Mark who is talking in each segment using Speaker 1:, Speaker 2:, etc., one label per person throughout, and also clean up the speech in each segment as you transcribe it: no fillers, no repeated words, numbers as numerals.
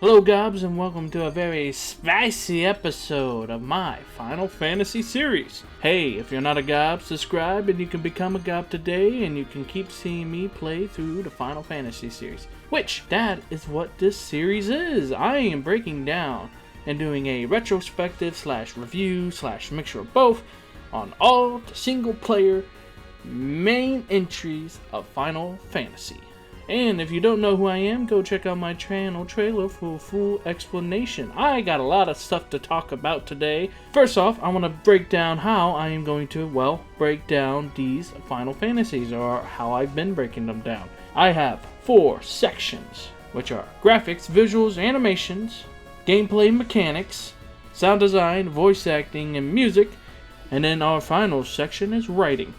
Speaker 1: Hello Gobs, and welcome to a very spicy episode of my Final Fantasy series. Hey, if you're not a Gob, subscribe and you can become a Gob today, and you can keep seeing me play through the Final Fantasy series. Which, that is what this series is. I am breaking down and doing a retrospective / review / mixture of both on all the single player main entries of Final Fantasy. And if you don't know who I am, go check out my channel trailer for a full explanation. I got a lot of stuff to talk about today. First off, I want to break down how I am going to, break down these Final Fantasies, or how I've been breaking them down. I have 4 sections, which are graphics, visuals, animations, gameplay mechanics, sound design, voice acting, and music. And then our final section is writing.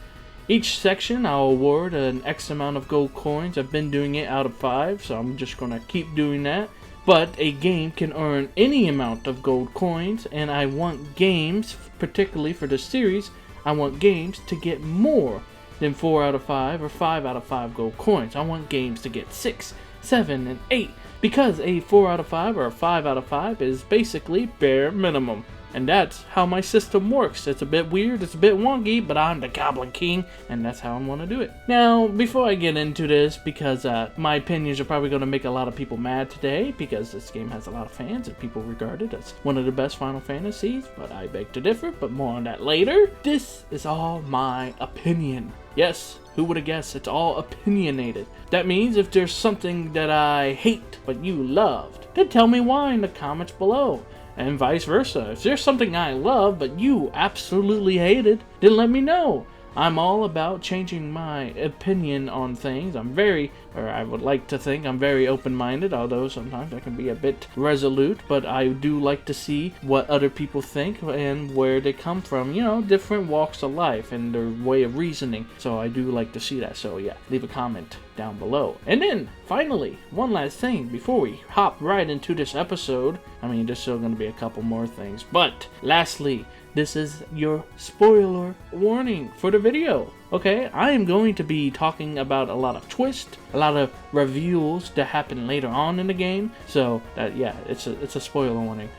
Speaker 1: Each section I'll award an X amount of gold coins. I've been doing it out of 5, so I'm just going to keep doing that. But a game can earn any amount of gold coins, and I want games, particularly for this series, I want games to get more than 4 out of 5 or 5 out of 5 gold coins. I want games to get 6, 7, and 8, because a 4 out of 5 or a 5 out of 5 is basically bare minimum. And that's how my system works. It's a bit weird, it's a bit wonky, but I'm the Goblin King, and that's how I want to do it. Now, before I get into this, because my opinions are probably going to make a lot of people mad today, because this game has a lot of fans and people regard it as one of the best Final Fantasies, but I beg to differ, but more on that later. This is all my opinion. Yes, who would have guessed? It's all opinionated. That means if there's something that I hate but you loved, then tell me why in the comments below. And vice versa. If there's something I love but you absolutely hated, then let me know. I'm all about changing my opinion on things. I would like to think I'm very open-minded, although sometimes I can be a bit resolute, but I do like to see what other people think and where they come from, different walks of life and their way of reasoning. So I do like to see that. So yeah, leave a comment down below. And then, finally, one last thing before we hop right into this episode. There's still going to be a couple more things, but lastly, this is your spoiler warning for the video. Okay, I am going to be talking about a lot of twists, a lot of reveals that happen later on in the game. So that, yeah, it's a spoiler warning.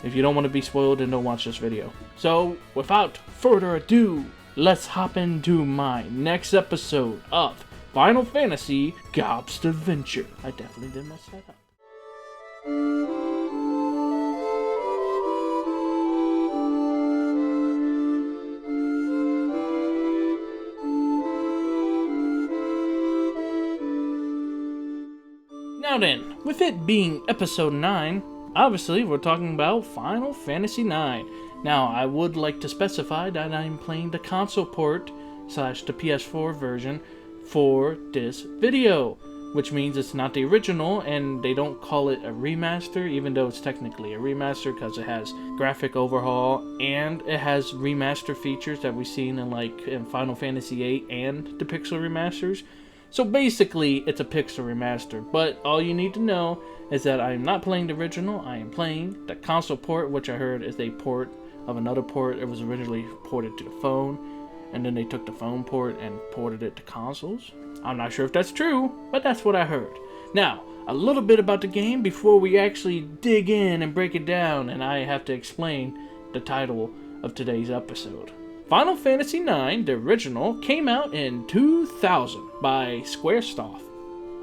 Speaker 1: If you don't want to be spoiled, then don't watch this video. So without further ado, let's hop into my next episode of Final Fantasy Gob's Adventure. I definitely did mess that up. Now then, with it being episode 9, obviously we're talking about Final Fantasy 9. Now, I would like to specify that I'm playing the console port / the PS4 version for this video, which means it's not the original, and they don't call it a remaster, even though it's technically a remaster because it has graphic overhaul and it has remaster features that we've seen in Final Fantasy VIII and the Pixel remasters. So basically, it's a Pixel remaster, but all you need to know is that I am not playing the original. I am playing the console port, which I heard is a port of another port. It was originally ported to the phone, and then they took the phone port and ported it to consoles. I'm not sure if that's true, but that's what I heard. Now, a little bit about the game before we actually dig in and break it down, and I have to explain the title of today's episode. Final Fantasy IX, the original, came out in 2000 by Squaresoft,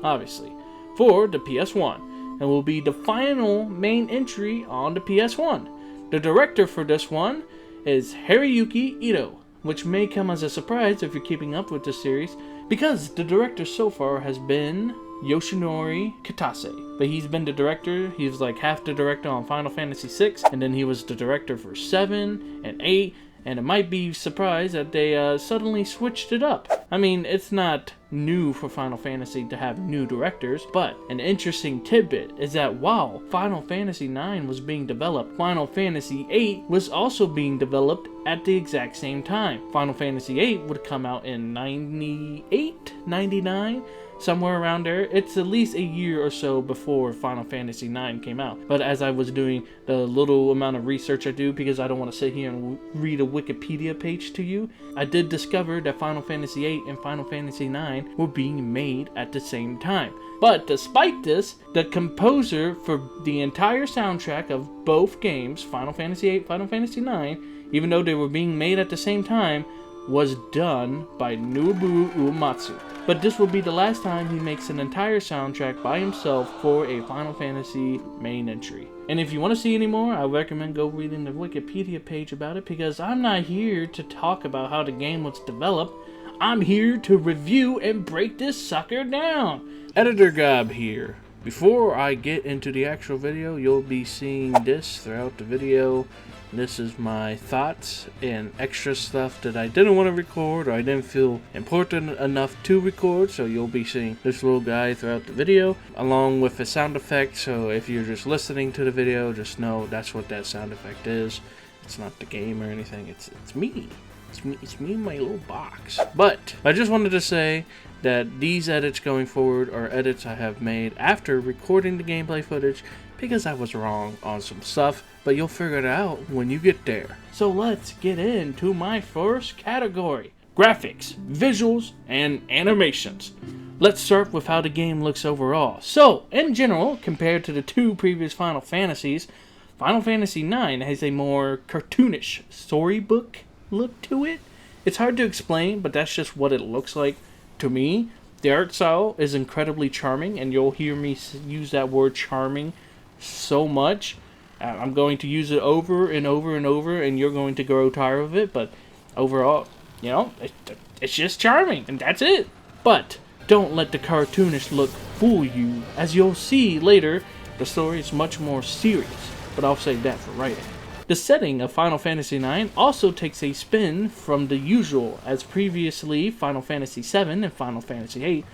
Speaker 1: obviously, for the PS1, and will be the final main entry on the PS1. The director for this one is Hiroyuki Ito, which may come as a surprise if you're keeping up with the series, because the director so far has been Yoshinori Kitase. But he's been the director, he was like half the director on Final Fantasy VI, and then he was the director for 7 and 8, and it might be surprised that they suddenly switched it up. It's not new for Final Fantasy to have new directors, but an interesting tidbit is that while Final Fantasy IX was being developed, Final Fantasy VIII was also being developed at the exact same time. Final Fantasy VIII would come out in 98, 99, somewhere around there. It's at least a year or so before Final Fantasy IX came out. But as I was doing the little amount of research I do, because I don't want to sit here and read a Wikipedia page to you, I did discover that Final Fantasy VIII and Final Fantasy IX were being made at the same time. But despite this, the composer for the entire soundtrack of both games, Final Fantasy VIII, Final Fantasy IX, even though they were being made at the same time, was done by Nobuo Uematsu. But this will be the last time he makes an entire soundtrack by himself for a Final Fantasy main entry. And if you want to see any more, I recommend go reading the Wikipedia page about it, because I'm not here to talk about how the game was developed. I'm here to review and break this sucker down. Editor Gob here. Before I get into the actual video, you'll be seeing this throughout the video. This is my thoughts and extra stuff that I didn't want to record, or I didn't feel important enough to record, so you'll be seeing this little guy throughout the video, along with a sound effect. So if you're just listening to the video, just know that's what that sound effect is. It's not the game or anything, it's me. It's me in my little box. But I just wanted to say that these edits going forward are edits I have made after recording the gameplay footage, because I was wrong on some stuff, but you'll figure it out when you get there. So let's get into my first category: graphics, visuals, and animations. Let's start with how the game looks overall. So, in general, compared to the two previous Final Fantasies, Final Fantasy IX has a more cartoonish storybook look to it. It's hard to explain, but that's just what it looks like to me. The art style is incredibly charming, and you'll hear me use that word charming so much. I'm going to use it over and over and over, and you're going to grow tired of it, but overall, you know, it's just charming, and that's it. But don't let the cartoonish look fool you. As you'll see later, the story is much more serious, but I'll save that for writing. The setting of Final Fantasy IX also takes a spin from the usual, as previously Final Fantasy VII and Final Fantasy VIII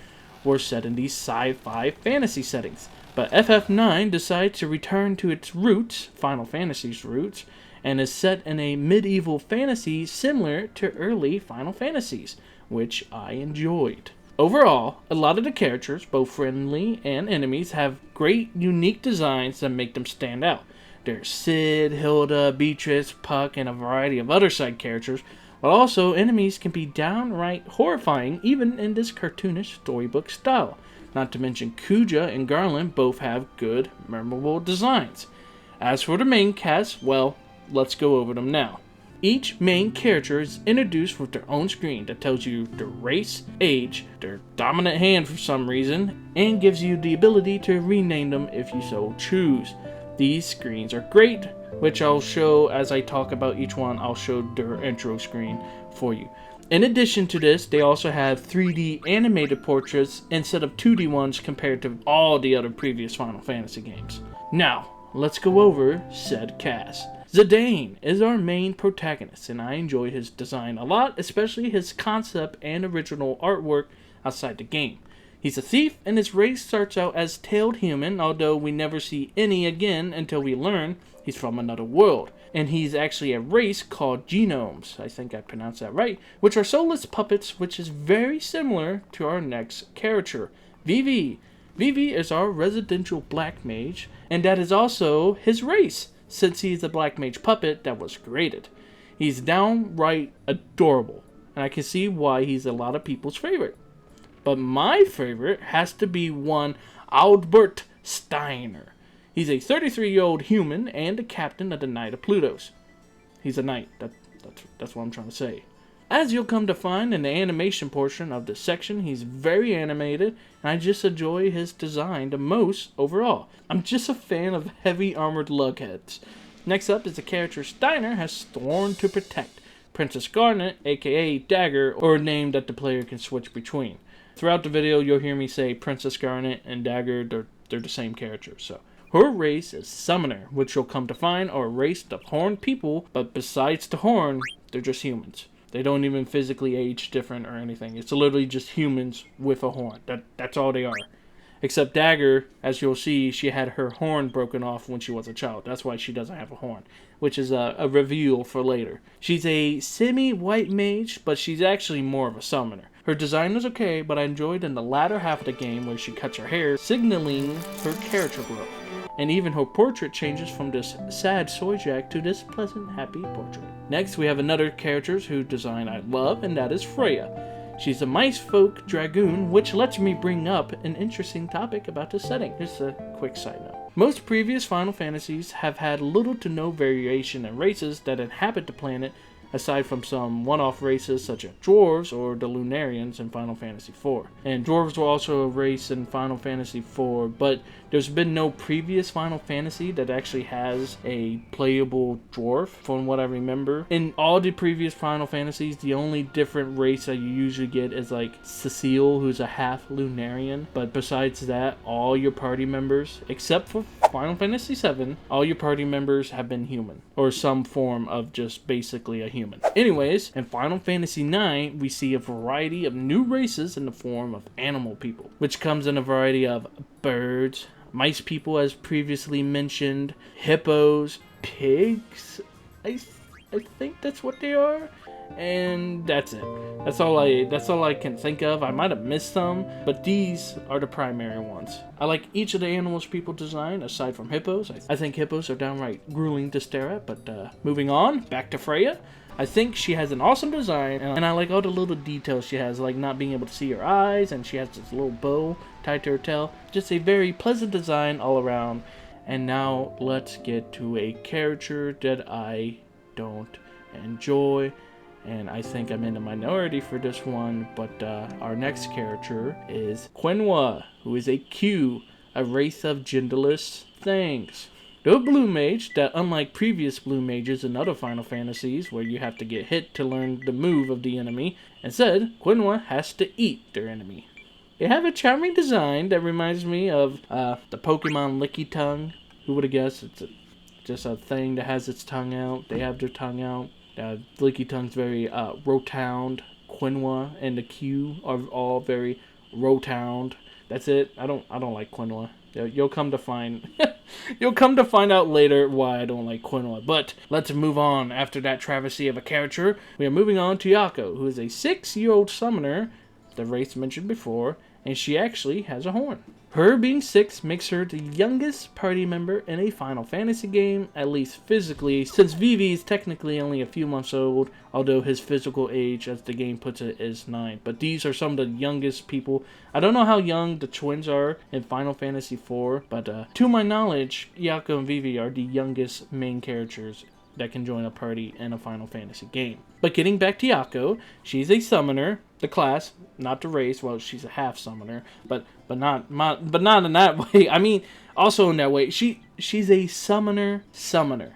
Speaker 1: were set in these sci-fi fantasy settings. But FF9 decides to return to its roots, Final Fantasy's roots, and is set in a medieval fantasy similar to early Final Fantasies, which I enjoyed. Overall, a lot of the characters, both friendly and enemies, have great unique designs that make them stand out. There's Cid, Hilda, Beatrice, Puck, and a variety of other side characters, but also enemies can be downright horrifying even in this cartoonish storybook style. Not to mention Kuja and Garland both have good, memorable designs. As for the main cast, well, let's go over them now. Each main character is introduced with their own screen that tells you their race, age, their dominant hand for some reason, and gives you the ability to rename them if you so choose. These screens are great, which I'll show as I talk about each one. I'll show their intro screen for you. In addition to this, they also have 3D animated portraits instead of 2D ones compared to all the other previous Final Fantasy games. Now, let's go over said cast. Zidane is our main protagonist, and I enjoy his design a lot, especially his concept and original artwork outside the game. He's a thief, and his race starts out as tailed human, although we never see any again until we learn he's from another world. And he's actually a race called genomes, I think I pronounced that right, which are soulless puppets, which is very similar to our next character, Vivi. Vivi is our residential black mage, and that is also his race, since he's a black mage puppet that was created. He's downright adorable, and I can see why he's a lot of people's favorite. But my favorite has to be one Albert Steiner. He's a 33-year-old human and the captain of the Knight of Plutos. He's a knight, that's what I'm trying to say. As you'll come to find in the animation portion of this section, he's very animated, and I just enjoy his design the most overall. I'm just a fan of heavy armored lugheads. Next up is the character Steiner has sworn to protect, Princess Garnet, aka Dagger, or a name that the player can switch between. Throughout the video, you'll hear me say Princess Garnet and Dagger, they're the same character, so. Her race is Summoner, which you'll come to find are a race of horned people, but besides the horn, they're just humans. They don't even physically age different or anything. It's literally just humans with a horn. That's all they are. Except Dagger, as you'll see, she had her horn broken off when she was a child. That's why she doesn't have a horn, which is a reveal for later. She's a semi-white mage, but she's actually more of a summoner. Her design was okay, but I enjoyed in the latter half of the game where she cuts her hair, signaling her character growth. And even her portrait changes from this sad soy-jack to this pleasant, happy portrait. Next, we have another character whose design I love, and that is Freya. She's a mice folk dragoon, which lets me bring up an interesting topic about the setting. Here's a quick side note. Most previous Final Fantasies have had little to no variation in races that inhabit the planet, aside from some one-off races such as dwarves or the Lunarians in Final Fantasy IV. And dwarves were also a race in Final Fantasy IV, but there's been no previous Final Fantasy that actually has a playable dwarf, from what I remember. In all the previous Final Fantasies, the only different race that you usually get is like Cecile, who's a half Lunarian. But besides that, all your party members, except for Final Fantasy VII, all your party members have been human, or some form of just basically a human. Anyways, in Final Fantasy IX, we see a variety of new races in the form of animal people, which comes in a variety of birds, mice people as previously mentioned, hippos, pigs, I think that's what they are, and that's it. That's all I can think of. I might have missed some, but these are the primary ones. I like each of the animals people design, aside from hippos. I think hippos are downright grueling to stare at, but moving on, back to Freya. I think she has an awesome design, and I like all the little details she has, like not being able to see her eyes, and she has this little bow tied to her tail. Just a very pleasant design all around. And now let's get to a character that I don't enjoy, and I think I'm in the minority for this one, but our next character is Quinoa, who is a Q, a race of genderless things. The blue mage that, unlike previous blue mages in other Final Fantasies where you have to get hit to learn the move of the enemy, instead, Quinoa has to eat their enemy. They have a charming design that reminds me of the Pokemon Licky Tongue. Who would have guessed? It's just a thing that has its tongue out. They have their tongue out. Licky Tongue's very rotund. Quinoa and the Q are all very rotund. That's it. I don't like Quinoa. You'll come to find out later why I don't like Quinoa. But let's move on. After that travesty of a character, we are moving on to Yako, who is a 6-year-old summoner, the race mentioned before, and she actually has a horn. Her being 6 makes her the youngest party member in a Final Fantasy game, at least physically, since Vivi is technically only a few months old, although his physical age, as the game puts it, is 9. But these are some of the youngest people. I don't know how young the twins are in Final Fantasy IV, but to my knowledge, Yako and Vivi are the youngest main characters that can join a party in a Final Fantasy game. But getting back to Yako, she's a summoner, the class, not the race. Well, she's a half summoner, but not in that way. I mean, also in that way, she's a summoner,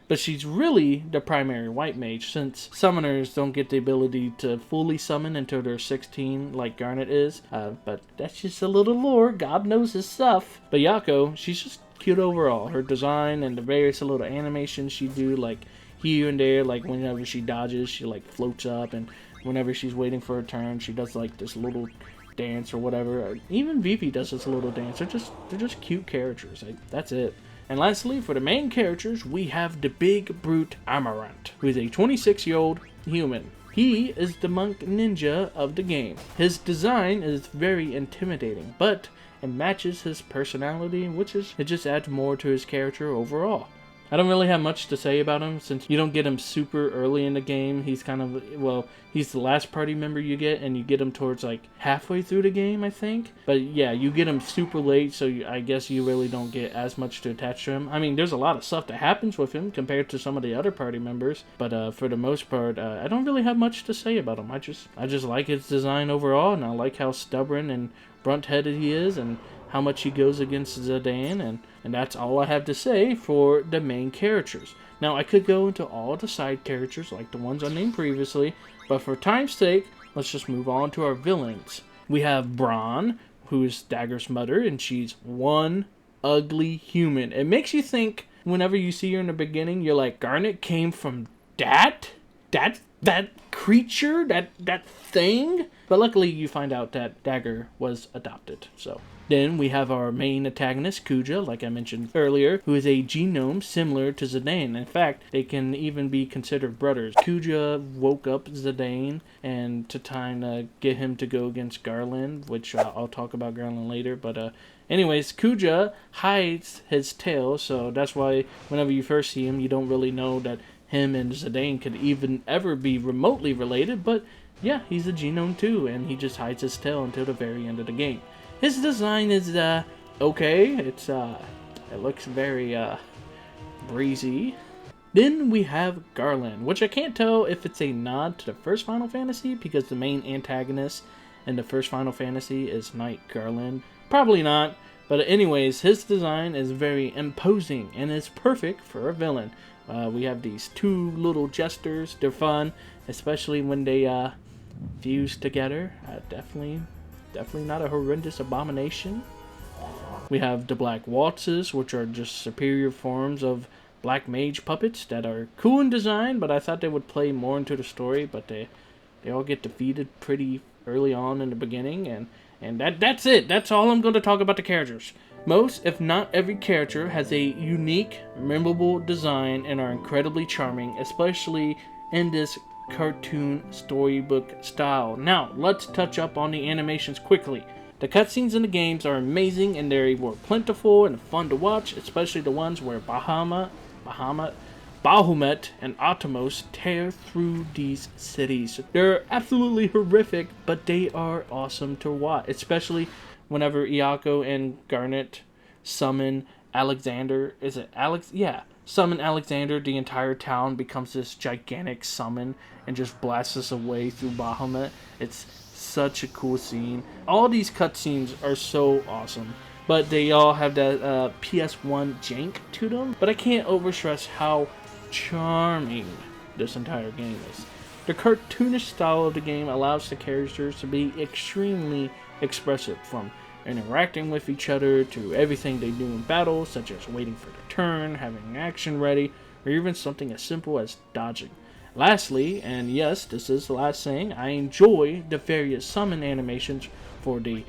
Speaker 1: but she's really the primary white mage, since summoners don't get the ability to fully summon until they're 16, like Garnet is. But that's just a little lore. God knows his stuff. But Yako, she's just cute overall. Her design and the various little animations she do, like here and there, like whenever she dodges, she like floats up, and whenever she's waiting for her turn, she does like this little dance or whatever. Even Vivi does this little dance. They're just cute characters. That's it. And lastly, for the main characters, we have the big brute Amarant, who is a 26-year-old human. He is the monk ninja of the game. His design is very intimidating, but it matches his personality, it just adds more to his character overall. I don't really have much to say about him, since you don't get him super early in the game. He's kind of, well, he's the last party member you get, and you get him towards like halfway through the game, I think. But yeah, you get him super late, so I guess you really don't get as much to attach to him. I mean, there's a lot of stuff that happens with him compared to some of the other party members, but for the most part, I don't really have much to say about him. I just like his design overall, and I like how stubborn and brunt-headed he is, and how much he goes against Zidane, and that's all I have to say for the main characters. Now, I could go into all the side characters, like the ones I named previously, but for time's sake, let's just move on to our villains. We have Braun, who is Dagger's mother, and she's one ugly human. It makes you think, whenever you see her in the beginning, you're like, Garnet came from that creature, that thing? But luckily you find out that Dagger was adopted, so Then we have our main antagonist, Kuja, like I mentioned earlier, who is a genome similar to Zidane. In fact, they can even be considered brothers. Kuja woke up Zidane and to time to get him to go against Garland, which I'll talk about Garland later. But anyways, Kuja hides his tail, so that's why whenever you first see him, you don't really know that him and Zidane could even ever be remotely related. But yeah, he's a genome too, and he just hides his tail until the very end of the game. His design is okay. It looks very breezy. Then we have Garland, which I can't tell if it's a nod to the first Final Fantasy because the main antagonist in the first Final Fantasy is Knight Garland. Probably not, but anyways, his design is very imposing and is perfect for a villain. We have these two little jesters. They're fun, especially when they fuse together. Definitely not a horrendous abomination. We have the Black Waltzes, which are just superior forms of black mage puppets that are cool in design, but I thought they would play more into the story, but they all get defeated pretty early on in the beginning, and that's it. That's all I'm going to talk about the characters. Most, if not every character, has a unique, memorable design and are incredibly charming, especially in this cartoon storybook style. Now, let's touch up on the animations quickly. The cutscenes in the games are amazing and they were plentiful and fun to watch, especially the ones where Bahamut, and Atomos tear through these cities. They're absolutely horrific, but they are awesome to watch, especially whenever Iako and Garnet summon Alexander. Is it Alex? Yeah. Summon Alexander, the entire town becomes this gigantic summon and just blasts us away through Bahamut. It's such a cool scene. All these cutscenes are so awesome, but they all have that PS1 jank to them. But I can't overstress how charming this entire game is. The cartoonish style of the game allows the characters to be extremely expressive, from interacting with each other to everything they do in battle, such as waiting for their turn, having an action ready, or even something as simple as dodging. Lastly, and yes, this is the last thing, I enjoy the various summon animations for the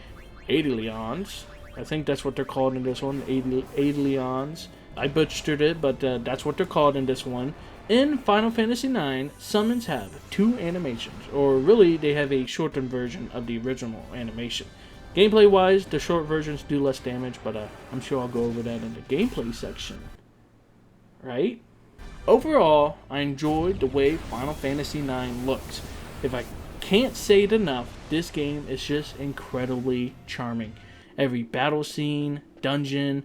Speaker 1: Aedelions. I think that's what they're called in this one, Aedelions. I butchered it, but that's what they're called in this one. In Final Fantasy IX, summons have two animations, or really they have a shortened version of the original animation. Gameplay wise, the short versions do less damage, but I'm sure I'll go over that in the gameplay section. Right? Overall, I enjoyed the way Final Fantasy IX looks. If I can't say it enough, this game is just incredibly charming. Every battle scene, dungeon,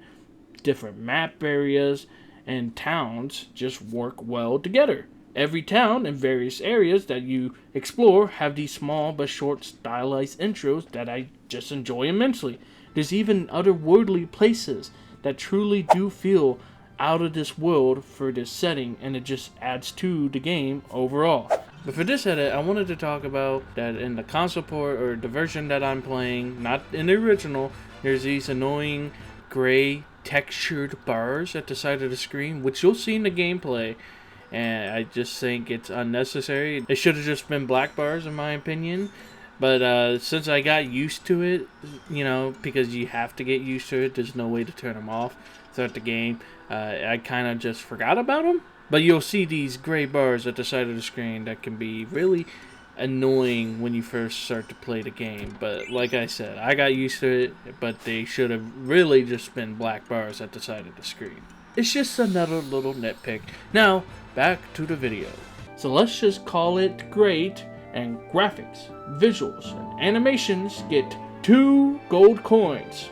Speaker 1: different map areas, and towns just work well together. Every town and various areas that you explore have these small but short stylized intros that I just enjoy immensely. There's even otherworldly places that truly do feel out of this world for this setting, and it just adds to the game overall. But for this edit, I wanted to talk about that in the console port, or the version that I'm playing, not in the original, there's these annoying gray textured bars at the side of the screen, which you'll see in the gameplay. And I just think it's unnecessary. It should have just been black bars, in my opinion. But since I got used to it, you know, because you have to get used to it, there's no way to turn them off throughout the game. I kind of just forgot about them. But you'll see these gray bars at the side of the screen that can be really annoying when you first start to play the game. But like I said, I got used to it, but they should have really just been black bars at the side of the screen. It's just another little nitpick. Now, back to the video. So let's just call it great, and graphics, visuals, and animations get 2 gold coins.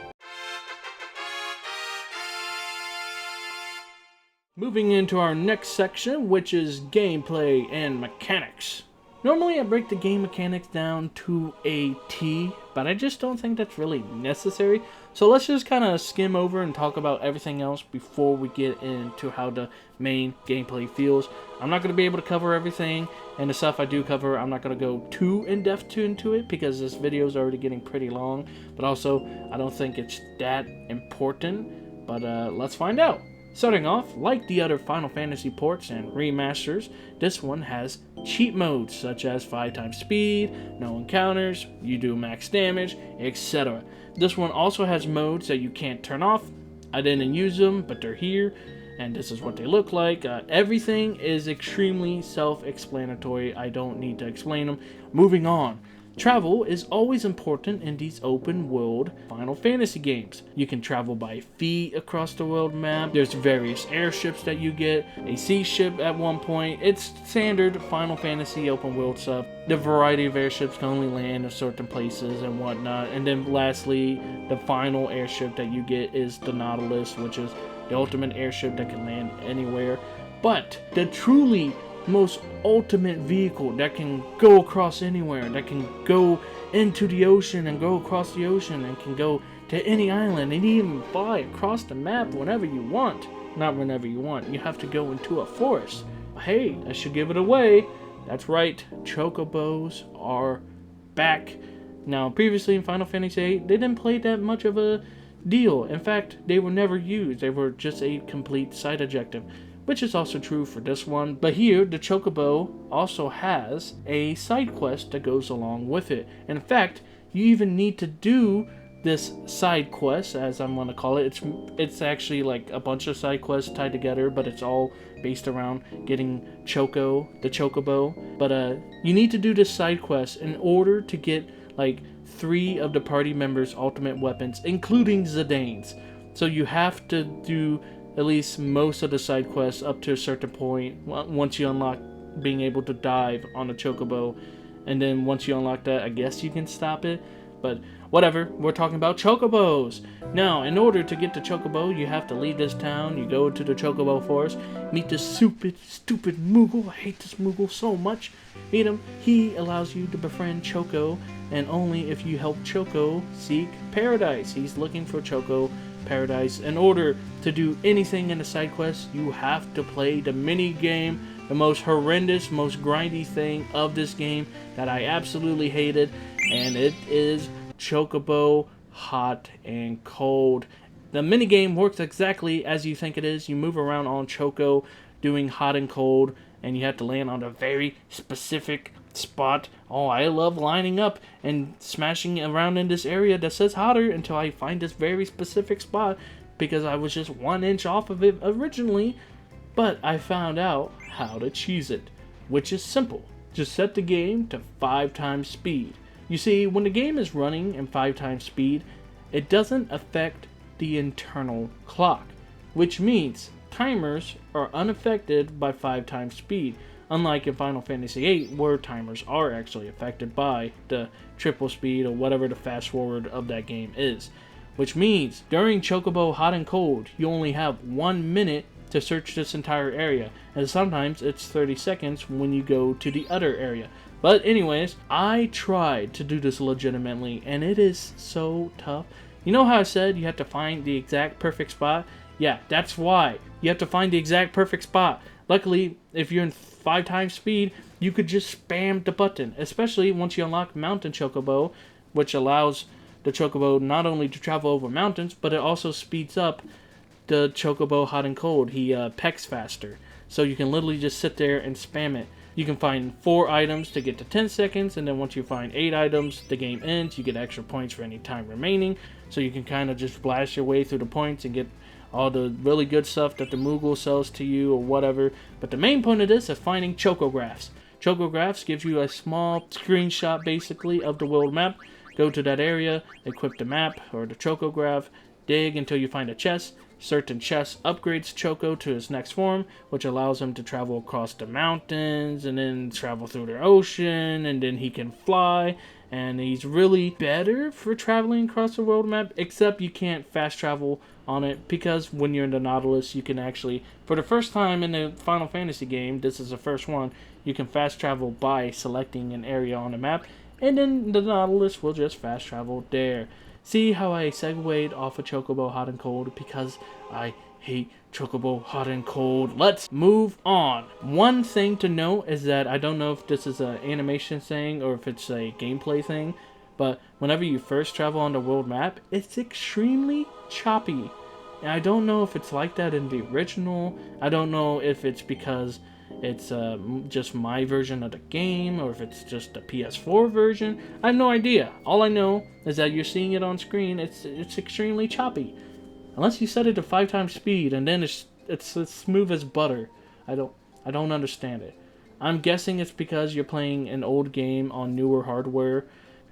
Speaker 1: Moving into our next section, which is gameplay and mechanics. Normally I break the game mechanics down to a T, but I just don't think that's really necessary. So let's just kind of skim over and talk about everything else before we get into how the main gameplay feels. I'm not going to be able to cover everything, and the stuff I do cover, I'm not going to go too in-depth into it because this video is already getting pretty long. But also, I don't think it's that important, but let's find out. Starting off, like the other Final Fantasy ports and remasters, this one has cheat modes such as 5 times speed, no encounters, you do max damage, etc. This one also has modes that you can't turn off. I didn't use them, but they're here, and this is what they look like. Everything is extremely self-explanatory. I don't need to explain them. Moving on. Travel is always important in these open world Final Fantasy games. You can travel by feet across the world map. There's various airships that you get, a sea ship at one point. It's standard Final Fantasy open world stuff. The variety of airships can only land in certain places and whatnot. And then lastly, the final airship that you get is the Nautilus, which is the ultimate airship that can land anywhere. But the truly most ultimate vehicle that can go across anywhere, that can go into the ocean and go across the ocean and can go to any island and even fly across the map whenever you want. Not whenever you want, you have to go into a forest. Hey, I should give it away. That's right, chocobos are back. Now, previously in Final Fantasy VIII, they didn't play that much of a deal. In fact, they were never used. They were just a complete side objective, which is also true for this one. But here, the Chocobo also has a side quest that goes along with it. In fact, you even need to do this side quest, as I'm going to call it. It's actually like a bunch of side quests tied together, but it's all based around getting the Chocobo. But you need to do this side quest in order to get like 3 of the party members' ultimate weapons, including Zidane's. So you have to do at least most of the side quests up to a certain point once you unlock being able to dive on a chocobo. And then once you unlock that, I guess you can stop it. But whatever, we're talking about chocobos. Now, in order to get the chocobo, you have to leave this town. You go to the chocobo forest, meet this stupid Moogle. I hate this Moogle so much. Meet him. He allows you to befriend Choco, and only if you help Choco seek paradise. He's looking for Choco paradise. In order to do anything in the side quest, you have to play the mini game, the most horrendous, most grindy thing of this game that I absolutely hated, and it is Chocobo Hot and Cold. The mini game works exactly as you think it is. You move around on Choco doing hot and cold, and you have to land on a very specific spot. Oh, I love lining up and smashing around in this area that says hotter until I find this very specific spot, because I was just 1 inch off of it originally. But I found out how to cheese it, which is simple. Just set the game to 5 times speed. You see, when the game is running in 5 times speed, it doesn't affect the internal clock, which means timers are unaffected by 5 times speed. Unlike in Final Fantasy VIII, where timers are actually affected by the triple speed or whatever the fast forward of that game is. Which means, during Chocobo Hot and Cold, you only have 1 minute to search this entire area. And sometimes it's 30 seconds when you go to the other area. But anyways, I tried to do this legitimately, and it is so tough. You know how I said you have to find the exact perfect spot? Yeah, that's why. You have to find the exact perfect spot. Luckily, if you're in 5 times speed, you could just spam the button, especially once you unlock Mountain Chocobo, which allows the Chocobo not only to travel over mountains, but it also speeds up the Chocobo Hot and Cold. He pecks faster, so you can literally just sit there and spam it. You can find 4 items to get to 10 seconds, and then once you find 8 items, the game ends. You get extra points for any time remaining, so you can kind of just blast your way through the points and get all the really good stuff that the Moogle sells to you or whatever. But the main point of this is finding Chocographs. Chocographs gives you a small screenshot basically of the world map. Go to that area, equip the map or the Chocograph, dig until you find a chest. Certain chests upgrades Choco to his next form, which allows him to travel across the mountains and then travel through the ocean, and then he can fly. And he's really better for traveling across the world map, except you can't fast travel on it, because when you're in the Nautilus, you can actually, for the first time in the Final Fantasy game, this is the first one, you can fast travel by selecting an area on the map, and then the Nautilus will just fast travel there. See how I segued off of Chocobo Hot and Cold, because I hate Chocobo Hot and Cold. Let's move on. One thing to note is that I don't know if this is an animation thing or if it's a gameplay thing, but whenever you first travel on the world map, it's extremely choppy. And I don't know if it's like that in the original. I don't know if it's because it's just my version of the game, or if it's just a PS4 version. I have no idea. All I know is that you're seeing it on screen. It's extremely choppy, unless you set it to 5 times speed, and then it's as smooth as butter. I don't understand it. I'm guessing it's because you're playing an old game on newer hardware.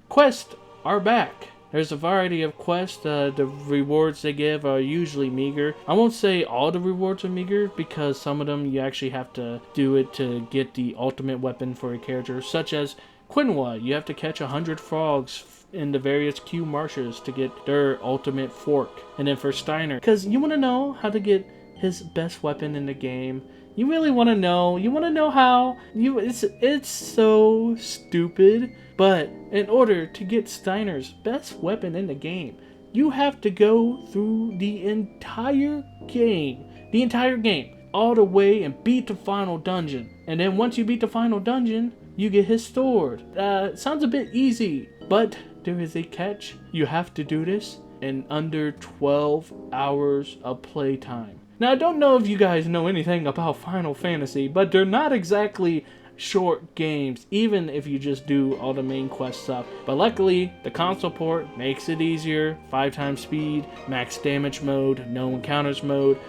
Speaker 1: Quests are back. There's a variety of quests. The rewards they give are usually meager. I won't say all the rewards are meager, because some of them you actually have to do it to get the ultimate weapon for a character, such as Quinoa. You have to catch 100 frogs in the various Q marshes to get their ultimate fork. And then for Steiner, because you want to know how to get his best weapon in the game. You really want to know. You want to know how. It's so stupid. But in order to get Steiner's best weapon in the game, you have to go through the entire game, all the way, and beat the final dungeon. And then once you beat the final dungeon, you get his sword. Sounds a bit easy, but there is a catch. You have to do this in under 12 hours of playtime. Now, I don't know if you guys know anything about Final Fantasy, but they're not exactly short games, even if you just do all the main quest stuff. But luckily, the console port makes it easier. 5 times speed, max damage mode, no encounters mode.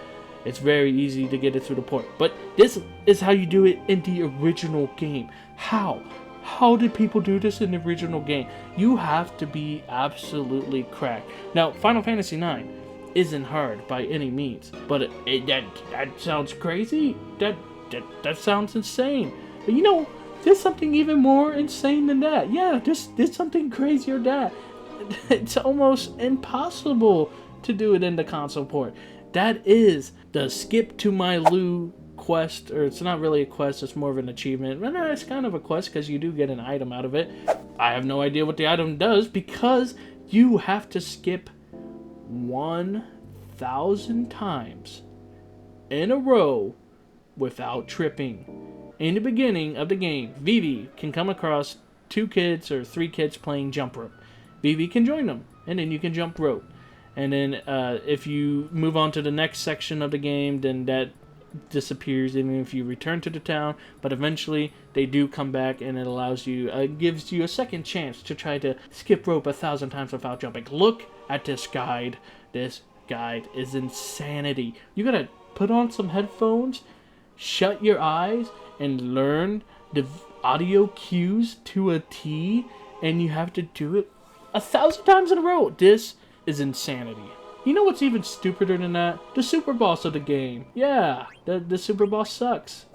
Speaker 1: It's very easy to get it through the port. But this is how you do it in the original game. How? How did people do this in the original game? You have to be absolutely cracked. Now, Final Fantasy IX isn't hard by any means, but that sounds crazy. That sounds insane. But you know, there's something even more insane than that. Yeah, there's something crazier than that. It's almost impossible to do it in the console port. That is the Skip to My Lou quest, or it's not really a quest, it's more of an achievement. But no, it's kind of a quest because you do get an item out of it. I have no idea what the item does, because you have to skip 1,000 times in a row without tripping. In the beginning of the game, Vivi can come across 2 kids or 3 kids playing jump rope. Vivi can join them, and then you can jump rope. And then if you move on to the next section of the game, then that disappears even if you return to the town. But eventually they do come back, and it allows you, gives you a second chance to try to skip rope 1,000 times without jumping. Look at this guide. This guide is insanity. You gotta put on some headphones, shut your eyes, and learn the audio cues to a T, and you have to do it 1,000 times in a row. This is insanity. You know what's even stupider than that? The super boss of the game. Yeah, the super boss sucks.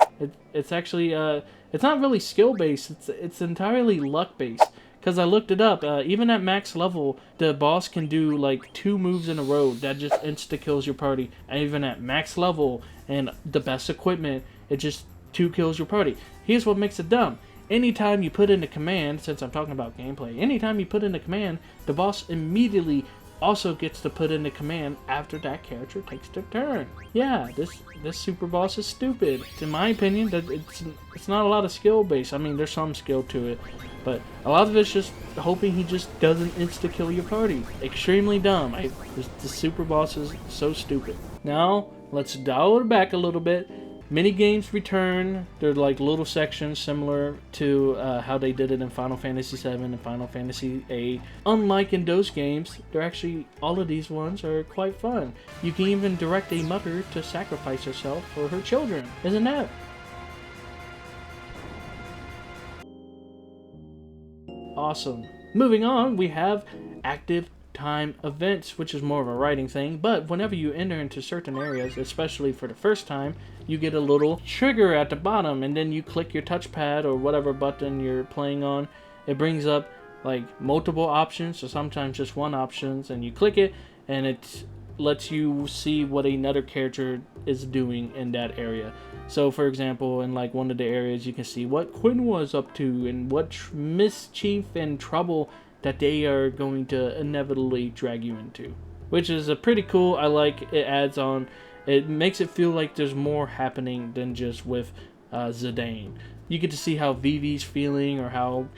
Speaker 1: It's actually it's not really skill based. It's entirely luck based. Because I looked it up. Even at max level, the boss can do like 2 moves in a row that just insta kills your party. And even at max level and the best equipment, it just 2 kills your party. Here's what makes it dumb. Anytime you put in a command, since I'm talking about gameplay, anytime you put in a command, the boss immediately also gets to put in the command after that character takes their turn. Yeah, this super boss is stupid. In my opinion, that it's not a lot of skill based. I mean, there's some skill to it, but a lot of it's just hoping he just doesn't insta kill your party. Extremely dumb. The super boss is so stupid. Now let's dial it back a little bit. Mini games return. They're like little sections similar to how they did it in Final Fantasy VII and Final Fantasy VIII. Unlike in those games, they're actually, all of these ones are quite fun. You can even direct a mother to sacrifice herself for her children. Isn't that? Awesome. Moving on, we have active time events, which is more of a writing thing, but whenever you enter into certain areas, especially for the first time, you get a little trigger at the bottom, and then you click your touchpad or whatever button you're playing on. It brings up like multiple options, or sometimes just one options, and you click it, and it lets you see what another character is doing in that area. So for example, in like one of the areas, you can see what Quinn was up to and what mischief and trouble that they are going to inevitably drag you into, which is a pretty cool. I like it. Adds on, it makes it feel like there's more happening than just with Zidane. You get to see how Vivi's feeling or how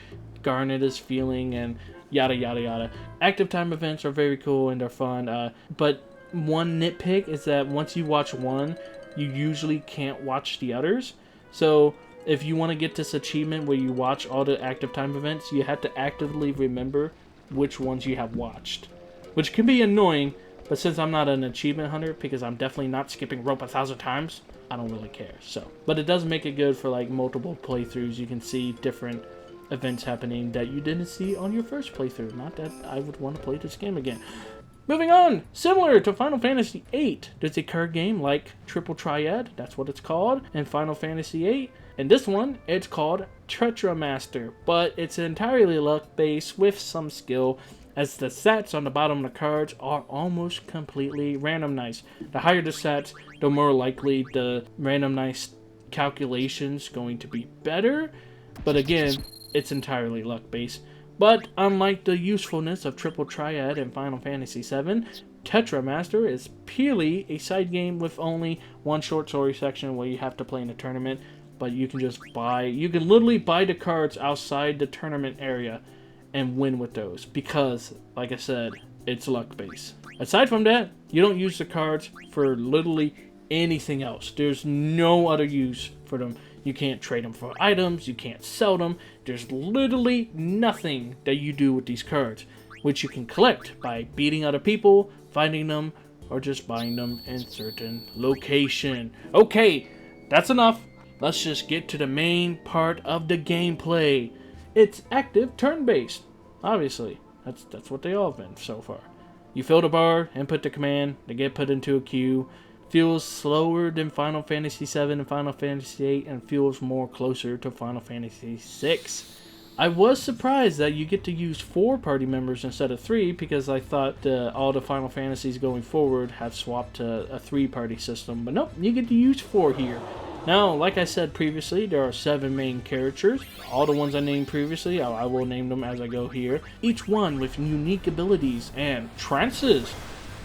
Speaker 1: Garnet is feeling, and yada yada yada. Active time events are very cool and they're fun, but one nitpick is that once you watch one, you usually can't watch the others. So if you want to get this achievement where you watch all the active time events, you have to actively remember which ones you have watched, which can be annoying. But since I'm not an achievement hunter, because I'm definitely not skipping rope 1,000 times, I don't really care. So, but it does make it good for like multiple playthroughs. You can see different events happening that you didn't see on your first playthrough. Not that I would want to play this game again. Moving on, similar to Final Fantasy VIII, there's a card game like Triple Triad, that's what it's called, in Final Fantasy VIII. In this one, it's called Tetramaster, but it's entirely luck-based with some skill, as the stats on the bottom of the cards are almost completely randomized. The higher the stats, the more likely the randomized calculations going to be better, but again, it's entirely luck-based. But unlike the usefulness of Triple Triad in Final Fantasy VII, Tetramaster is purely a side game with only one short story section where you have to play in a tournament, but you can just you can literally buy the cards outside the tournament area and win with those, because, like I said, it's luck-based. Aside from that, you don't use the cards for literally anything else. There's no other use for them. You can't trade them for items, you can't sell them. There's literally nothing that you do with these cards, which you can collect by beating other people, finding them, or just buying them in certain location. Okay, that's enough. Let's just get to the main part of the gameplay. It's active turn-based. Obviously, that's what they all have been so far. You fill the bar, input the command, they get put into a queue. Feels slower than Final Fantasy VII and Final Fantasy VIII, and feels more closer to Final Fantasy VI. I was surprised that you get to use 4 party members instead of 3, because I thought all the Final Fantasies going forward have swapped to a 3-party system, but nope, you get to use 4 here. Now, like I said previously, there are 7 main characters. All the ones I named previously, I will name them as I go here. Each one with unique abilities and trances,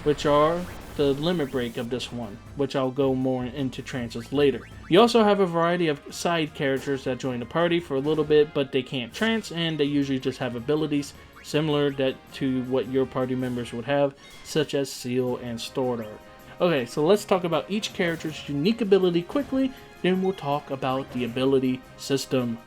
Speaker 1: which are the limit break of this one, which I'll go more into trances later. You also have a variety of side characters that join the party for a little bit, but they can't trance, and they usually just have abilities similar to what your party members would have, such as Seal and Sword Art. Okay, so let's talk about each character's unique ability quickly, then we'll talk about the ability system.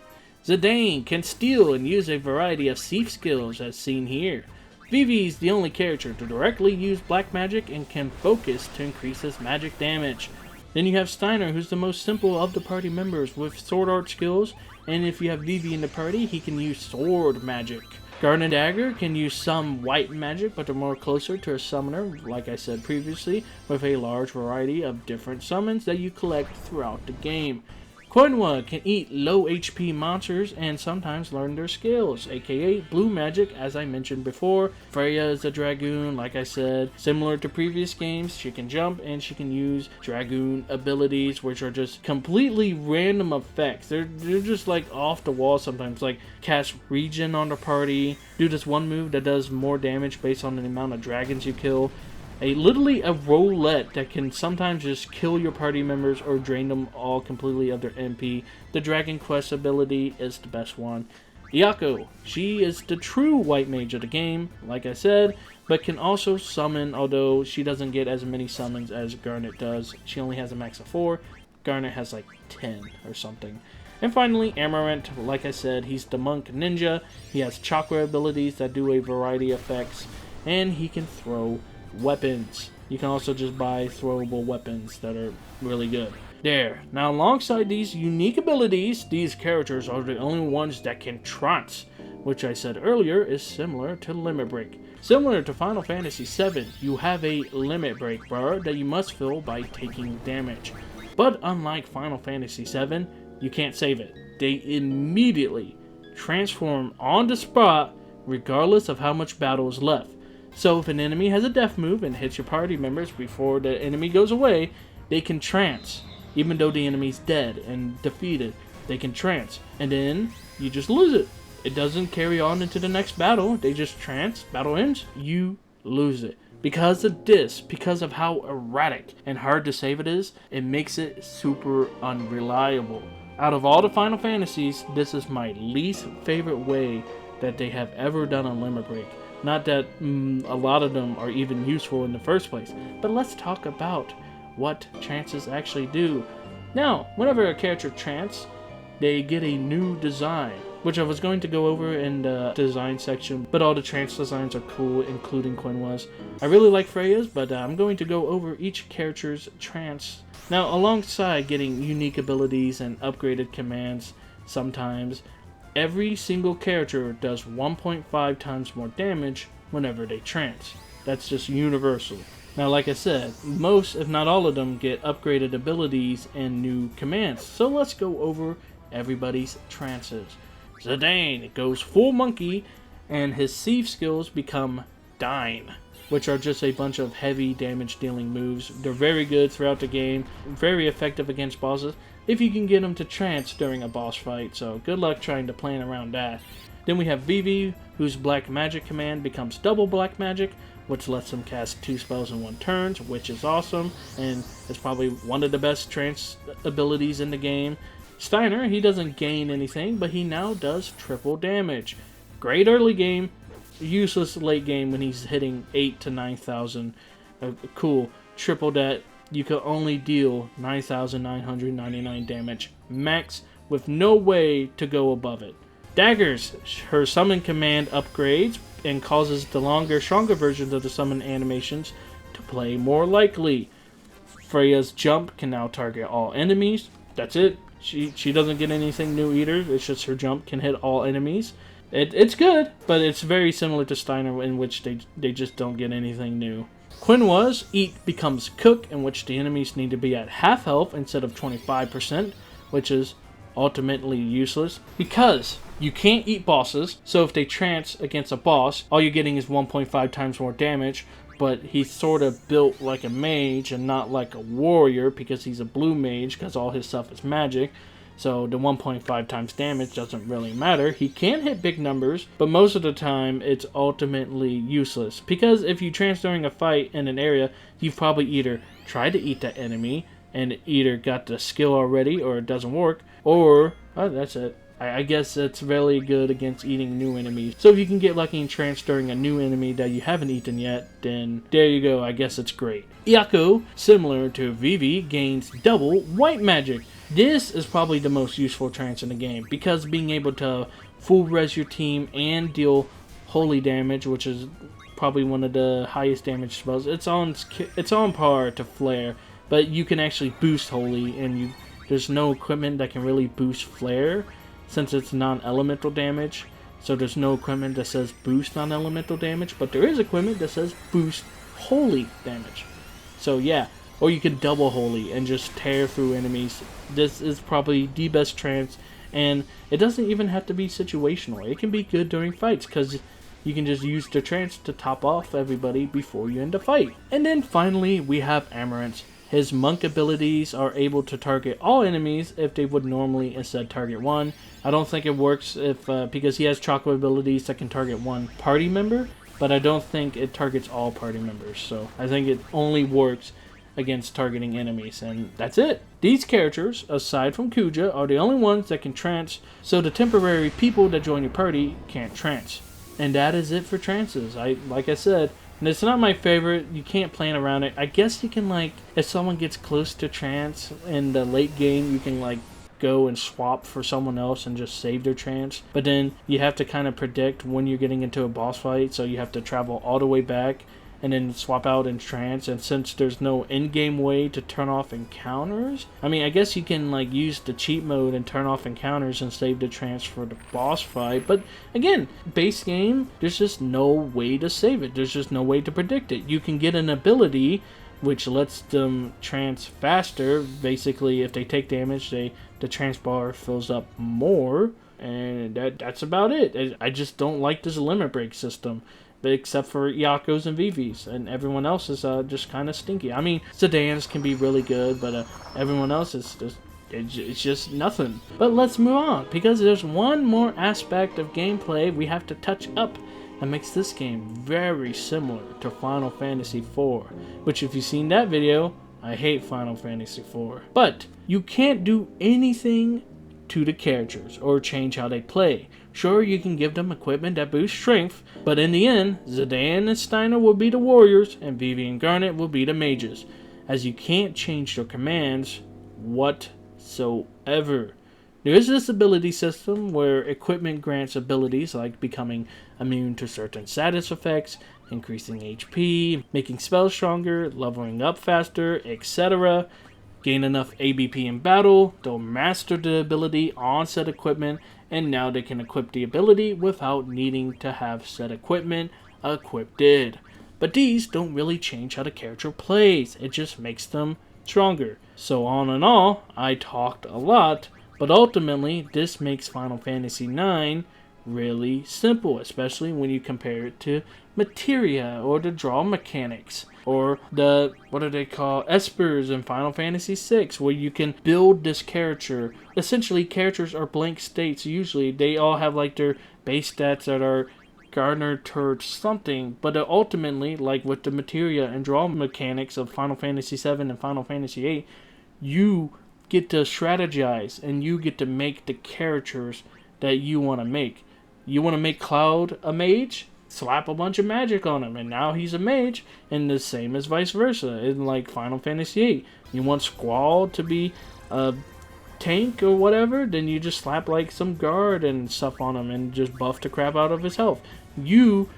Speaker 1: Zidane can steal and use a variety of thief skills as seen here. Vivi is the only character to directly use black magic and can focus to increase his magic damage. Then you have Steiner, who's the most simple of the party members with sword art skills, and if you have Vivi in the party, he can use sword magic. Garnet Dagger can use some white magic, but they're more closer to a summoner, like I said previously, with a large variety of different summons that you collect throughout the game. Koinwa can eat low HP monsters and sometimes learn their skills, aka blue magic as I mentioned before. Freya is a dragoon, like I said. Similar to previous games, she can jump and she can use dragoon abilities, which are just completely random effects. They're just like off the wall sometimes, like cast regen on the party, do this one move that does more damage based on the amount of dragons you kill. Literally a roulette that can sometimes just kill your party members or drain them all completely of their MP. The Dragon Quest ability is the best one. Iyako, she is the true white mage of the game, like I said, but can also summon, although she doesn't get as many summons as Garnet does. She only has a max of 4, Garnet has like 10 or something. And finally, Amaranth, like I said, he's the monk ninja. He has chakra abilities that do a variety of effects, and he can throw weapons. You can also just buy throwable weapons that are really good. There. Now alongside these unique abilities, these characters are the only ones that can trance, which I said earlier is similar to Limit Break. Similar to Final Fantasy VII, you have a Limit Break bar that you must fill by taking damage. But unlike Final Fantasy VII, you can't save it. They immediately transform on the spot regardless of how much battle is left. So if an enemy has a death move and hits your party members before the enemy goes away, they can trance. Even though the enemy's dead and defeated, they can trance. And then you just lose it. It doesn't carry on into the next battle. They just trance, battle ends, you lose it. Because of this, because of how erratic and hard to save it is, it makes it super unreliable. Out of all the Final Fantasies, this is my least favorite way that they have ever done a Limit Break. Not that a lot of them are even useful in the first place. But let's talk about what trances actually do. Now, whenever a character trance, they get a new design, which I was going to go over in the design section, but all the trance designs are cool, including Quinoa's. I really like Freya's, but I'm going to go over each character's trance. Now, alongside getting unique abilities and upgraded commands, sometimes, every single character does 1.5 times more damage whenever they trance. That's just universal. Now, like I said, most, if not all of them, get upgraded abilities and new commands. So let's go over everybody's trances. Zidane goes full monkey, and his sieve skills become Dine, which are just a bunch of heavy damage dealing moves. They're very good throughout the game, very effective against bosses, if you can get them to trance during a boss fight, so good luck trying to plan around that. Then we have Vivi, whose black magic command becomes double black magic, which lets him cast 2 spells in 1 turn, which is awesome, and it's probably one of the best trance abilities in the game. Steiner, he doesn't gain anything, but he now does triple damage. Great early game, useless late game when he's hitting 8 to 9,000. Cool. Triple that, you can only deal 9,999 damage max with no way to go above it. Daggers, her summon command upgrades and causes the longer, stronger versions of the summon animations to play more likely. Freya's jump can now target all enemies. That's it. She doesn't get anything new either. It's just her jump can hit all enemies. It's good, but it's very similar to Steiner, in which they just don't get anything new. Quinoa's Eat becomes Cook, in which the enemies need to be at half health instead of 25%, which is ultimately useless because you can't eat bosses. So if they trance against a boss, all you're getting is 1.5 times more damage. But he's sort of built like a mage and not like a warrior because he's a blue mage because all his stuff is magic. So the 1.5 times damage doesn't really matter. He can hit big numbers, but most of the time it's ultimately useless. Because if you trance during a fight in an area, you've probably either tried to eat that enemy and either got the skill already or it doesn't work, or, oh, that's it. I guess it's really good against eating new enemies. So if you can get lucky and trance during a new enemy that you haven't eaten yet, then there you go, I guess it's great. Iaco, similar to Vivi, gains double white magic. This is probably the most useful trance in the game, because being able to full res your team and deal holy damage, which is probably one of the highest damage spells. It's on par to Flare, but you can actually boost holy, and there's no equipment that can really boost Flare, since it's non-elemental damage. So there's no equipment that says boost non-elemental damage, but there is equipment that says boost holy damage. So yeah, or you can double holy and just tear through enemies. This is probably the best trance, and it doesn't even have to be situational. It can be good during fights, because you can just use the trance to top off everybody before you end the fight. And then finally, we have Amaranth. His monk abilities are able to target all enemies if they would normally instead target one. I don't think it works because he has chocolate abilities that can target one party member, but I don't think it targets all party members. So I think it only works against targeting enemies, and that's it. These characters, aside from Kuja, are the only ones that can trance, so the temporary people that join your party can't trance. And that is it for trances. Like I said, and it's not my favorite. You can't plan around it. I guess you can, like, if someone gets close to trance in the late game, you can, like, go and swap for someone else and just save their trance. But then you have to kind of predict when you're getting into a boss fight, so you have to travel all the way back and then swap out in trance. And since there's no in-game way to turn off encounters, I mean, I guess you can, like, use the cheat mode and turn off encounters and save the trance for the boss fight. But again, base game, there's just no way to save it. There's just no way to predict it. You can get an ability which lets them trance faster. Basically, if they take damage, the trance bar fills up more, and that's about it. I just don't like this limit break system, except for Iaco's and Vivi's, and everyone else is just kind of stinky. I mean, Zidane's can be really good, but everyone else is just, it's just nothing. But let's move on, because there's one more aspect of gameplay we have to touch up that makes this game very similar to Final Fantasy IV, which, if you've seen that video, I hate Final Fantasy IV. But you can't do anything to the characters or change how they play. Sure, you can give them equipment that boosts strength, but in the end, Zidane and Steiner will be the warriors and Vivi and Garnet will be the mages, as you can't change their commands whatsoever. There is this ability system where equipment grants abilities like becoming immune to certain status effects, increasing HP, making spells stronger, leveling up faster, etc. Gain enough ABP in battle, they'll master the ability on said equipment, and now they can equip the ability without needing to have said equipment equipped. But these don't really change how the character plays, it just makes them stronger. So all in all, I talked a lot, but ultimately this makes Final Fantasy IX really simple, especially when you compare it to Materia or the draw mechanics or the, what do they call, espers in Final Fantasy VI, where you can build this character. Essentially, characters are blank states usually. They all have like their base stats that are garnered towards something, but ultimately, like with the Materia and draw mechanics of Final Fantasy VII and Final Fantasy VIII, you get to strategize and you get to make the characters that you want to make. You want to make Cloud a mage? Slap a bunch of magic on him and now he's a mage, and the same as vice versa in like Final Fantasy VIII. You want Squall to be a tank or whatever, then you just slap like some guard and stuff on him and just buff the crap out of his health. You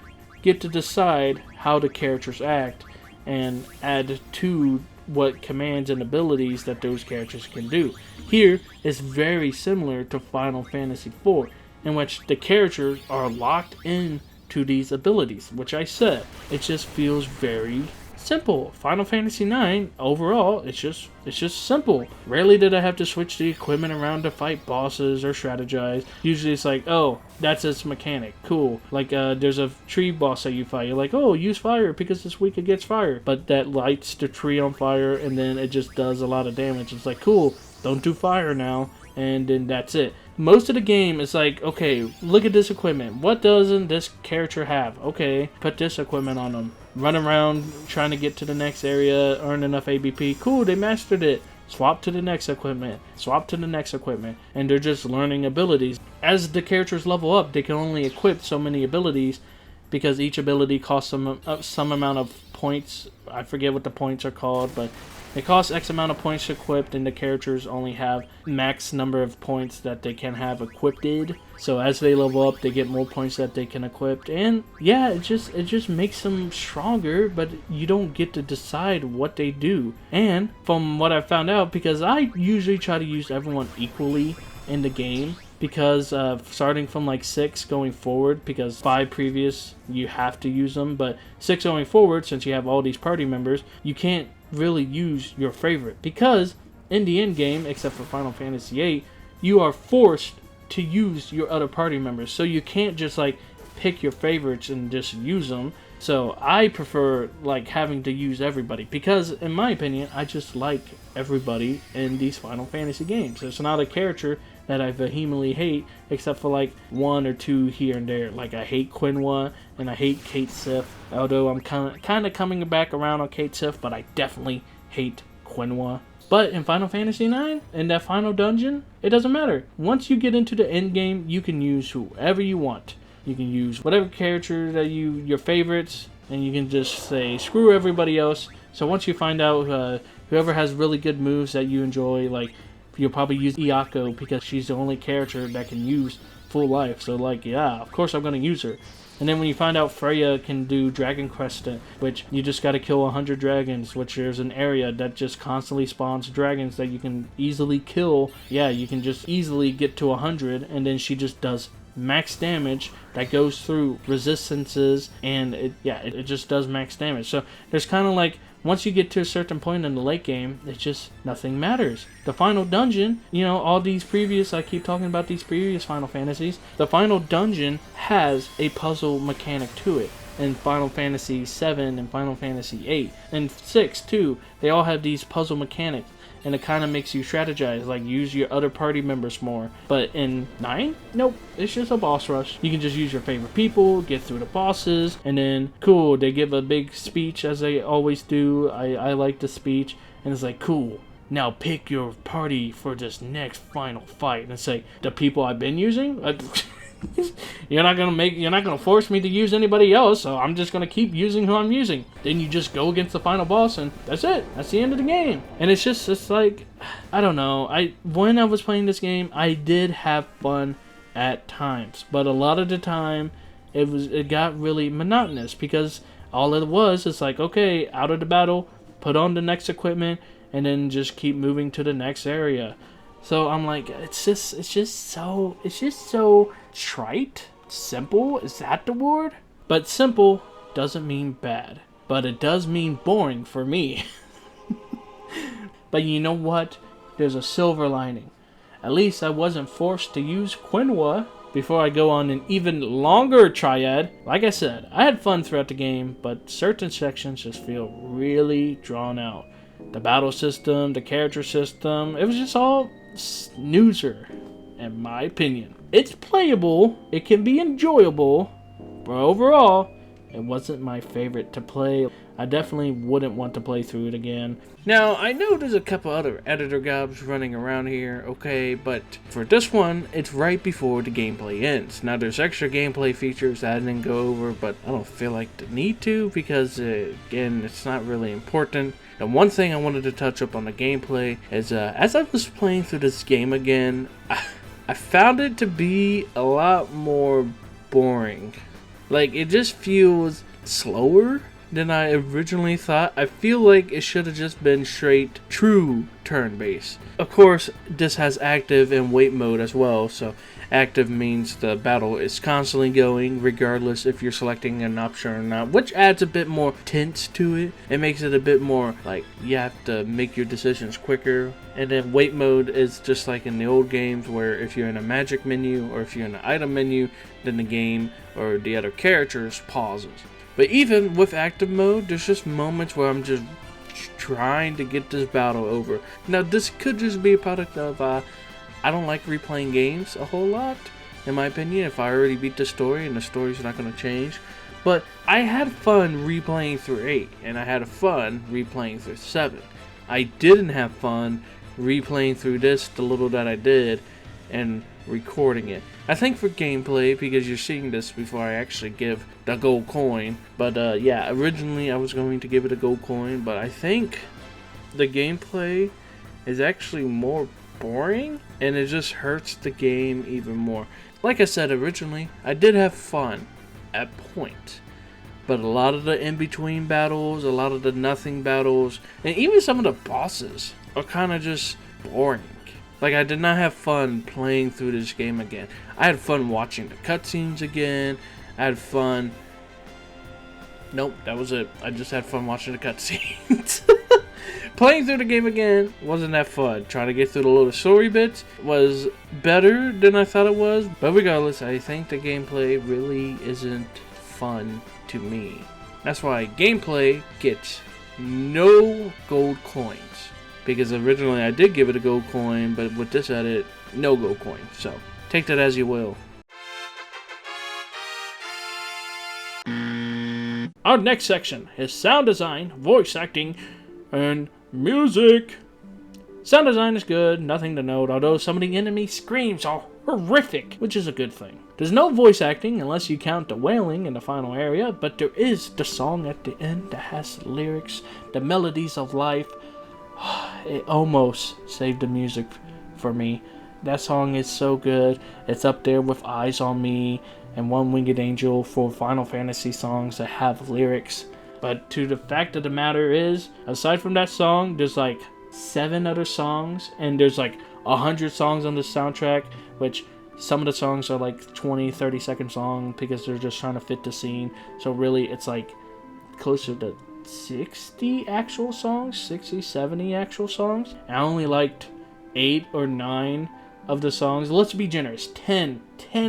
Speaker 1: get to decide how the characters act and add to what commands and abilities that those characters can do. Here is very similar to Final Fantasy IV, in which the characters are locked in to these abilities, which I said, it just feels very simple. Final Fantasy IX overall, it's just simple. Rarely did I have to switch the equipment around to fight bosses or strategize. Usually it's like, oh, that's its mechanic, cool. Like there's a tree boss that you fight, you're like, oh, use fire because it's weak against fire, but that lights the tree on fire and then it just does a lot of damage. It's like, cool, don't do fire now, and then that's it. Most of the game is like, okay, look at this equipment. What doesn't this character have? Okay, put this equipment on them. Run around trying to get to the next area, earn enough ABP. Cool, they mastered it. Swap to the next equipment. Swap to the next equipment. And they're just learning abilities. As the characters level up, they can only equip so many abilities because each ability costs some amount of points. I forget what the points are called, but it costs X amount of points equipped, and the characters only have max number of points that they can have equipped. So as they level up, they get more points that they can equip, and yeah, it just makes them stronger. But you don't get to decide what they do. And from what I found out, because I usually try to use everyone equally in the game, because starting from like 6 going forward, because 5 previous you have to use them, but 6 going forward, since you have all these party members, you can't really use your favorite, because in the end game, except for Final Fantasy VIII, you are forced to use your other party members, so you can't just like pick your favorites and just use them. So I prefer like having to use everybody, because in my opinion, I just like everybody in these Final Fantasy games. There's not a character that I vehemently hate, except for like 1 or 2 here and there. Like I hate Quinwa and I hate Kate Sif, although I'm kind of coming back around on Kate Sif, but I definitely hate Quinwa. But in Final Fantasy IX, in that final dungeon, it doesn't matter. Once you get into the end game, you can use whoever you want. You can use whatever character that your favorites, and you can just say screw everybody else. So once you find out whoever has really good moves that you enjoy, like you'll probably use Iyako because she's the only character that can use full life. So like, yeah, of course I'm going to use her. And then when you find out Freya can do Dragon Quest, which you just got to kill 100 dragons, which there's an area that just constantly spawns dragons that you can easily kill. Yeah, you can just easily get to 100, and then she just does max damage that goes through resistances, and it just does max damage. So there's kind of like, once you get to a certain point in the late game, it's just nothing matters. The final dungeon, all these previous, I keep talking about these previous Final Fantasies, the final dungeon has a puzzle mechanic to it. In Final Fantasy VII and Final Fantasy VIII and 6 too, they all have these puzzle mechanics, and it kind of makes you strategize, like use your other party members more. But in 9, nope, it's just a boss rush. You can just use your favorite people, get through the bosses, and then cool, they give a big speech as they always do. I like the speech, and it's like, cool, now pick your party for this next final fight. And it's like, the people I've been using? You're not gonna force me to use anybody else, so I'm just gonna keep using who I'm using. Then you just go against the final boss, and that's it. That's the end of the game. And it's like, I don't know. When I was playing this game, I did have fun at times, but a lot of the time, it got really monotonous, because all it was is like, okay, out of the battle, put on the next equipment, and then just keep moving to the next area. So I'm like, it's just so trite. Simple, is that the word? But simple doesn't mean bad, but it does mean boring for me. But you know what? There's a silver lining. At least I wasn't forced to use quinoa before I go on an even longer triad. Like I said, I had fun throughout the game, but certain sections just feel really drawn out. The battle system, the character system, it was just all snoozer, in my opinion. It's playable, it can be enjoyable, but overall, it wasn't my favorite to play. I definitely wouldn't want to play through it again. Now, I know there's a couple other editor gobs running around here, okay, but for this one, it's right before the gameplay ends. Now, there's extra gameplay features that I didn't go over, but I don't feel like the need to, because, again, it's not really important. The one thing I wanted to touch up on the gameplay is, as I was playing through this game again, I found it to be a lot more boring. Like, it just feels slower than I originally thought. I feel like it should have just been straight true turn-based. Of course, this has active and wait mode as well, so active means the battle is constantly going regardless if you're selecting an option or not, which adds a bit more tense to it. It makes it a bit more like you have to make your decisions quicker. And then wait mode is just like in the old games, where if you're in a magic menu or if you're in an item menu, then the game or the other characters pauses. But even with active mode, there's just moments where I'm just trying to get this battle over. Now, this could just be a product of I don't like replaying games a whole lot, in my opinion, if I already beat the story and the story's not going to change. But I had fun replaying through 8, and I had fun replaying through 7. I didn't have fun replaying through this, the little that I did, and recording it. I think for gameplay, because you're seeing this before I actually give the gold coin, but yeah, originally I was going to give it a gold coin, but I think the gameplay is actually more boring, and it just hurts the game even more. Like I said originally, I did have fun at point, but a lot of the in-between battles, a lot of the nothing battles, and even some of the bosses are kind of just boring. Like, I did not have fun playing through this game again. I had fun watching the cutscenes again. I had fun... Nope, that was it. I just had fun watching the cutscenes. Playing through the game again wasn't that fun. Trying to get through the little story bits was better than I thought it was. But regardless, I think the gameplay really isn't fun to me. That's why gameplay gets no gold coins. Because originally I did give it a gold coin, but with this edit, no gold coin. So, take that as you will. Our next section is sound design, voice acting, and music. Sound design is good, nothing to note, although some of the enemy screams are horrific, which is a good thing. There's no voice acting unless you count the wailing in the final area, but there is the song at the end that has lyrics, the melodies of life. It almost saved the music for me. That song is so good. It's up there with Eyes on Me and One Winged Angel for Final Fantasy songs that have lyrics. But to the fact of the matter is, aside from that song, there's like 7 other songs, and there's like 100 songs on the soundtrack, which some of the songs are like 20-30 second songs because they're just trying to fit the scene. So really it's like closer to 60 actual songs, 60-70 actual songs. I only liked 8 or 9 of the songs. Let's be generous, 10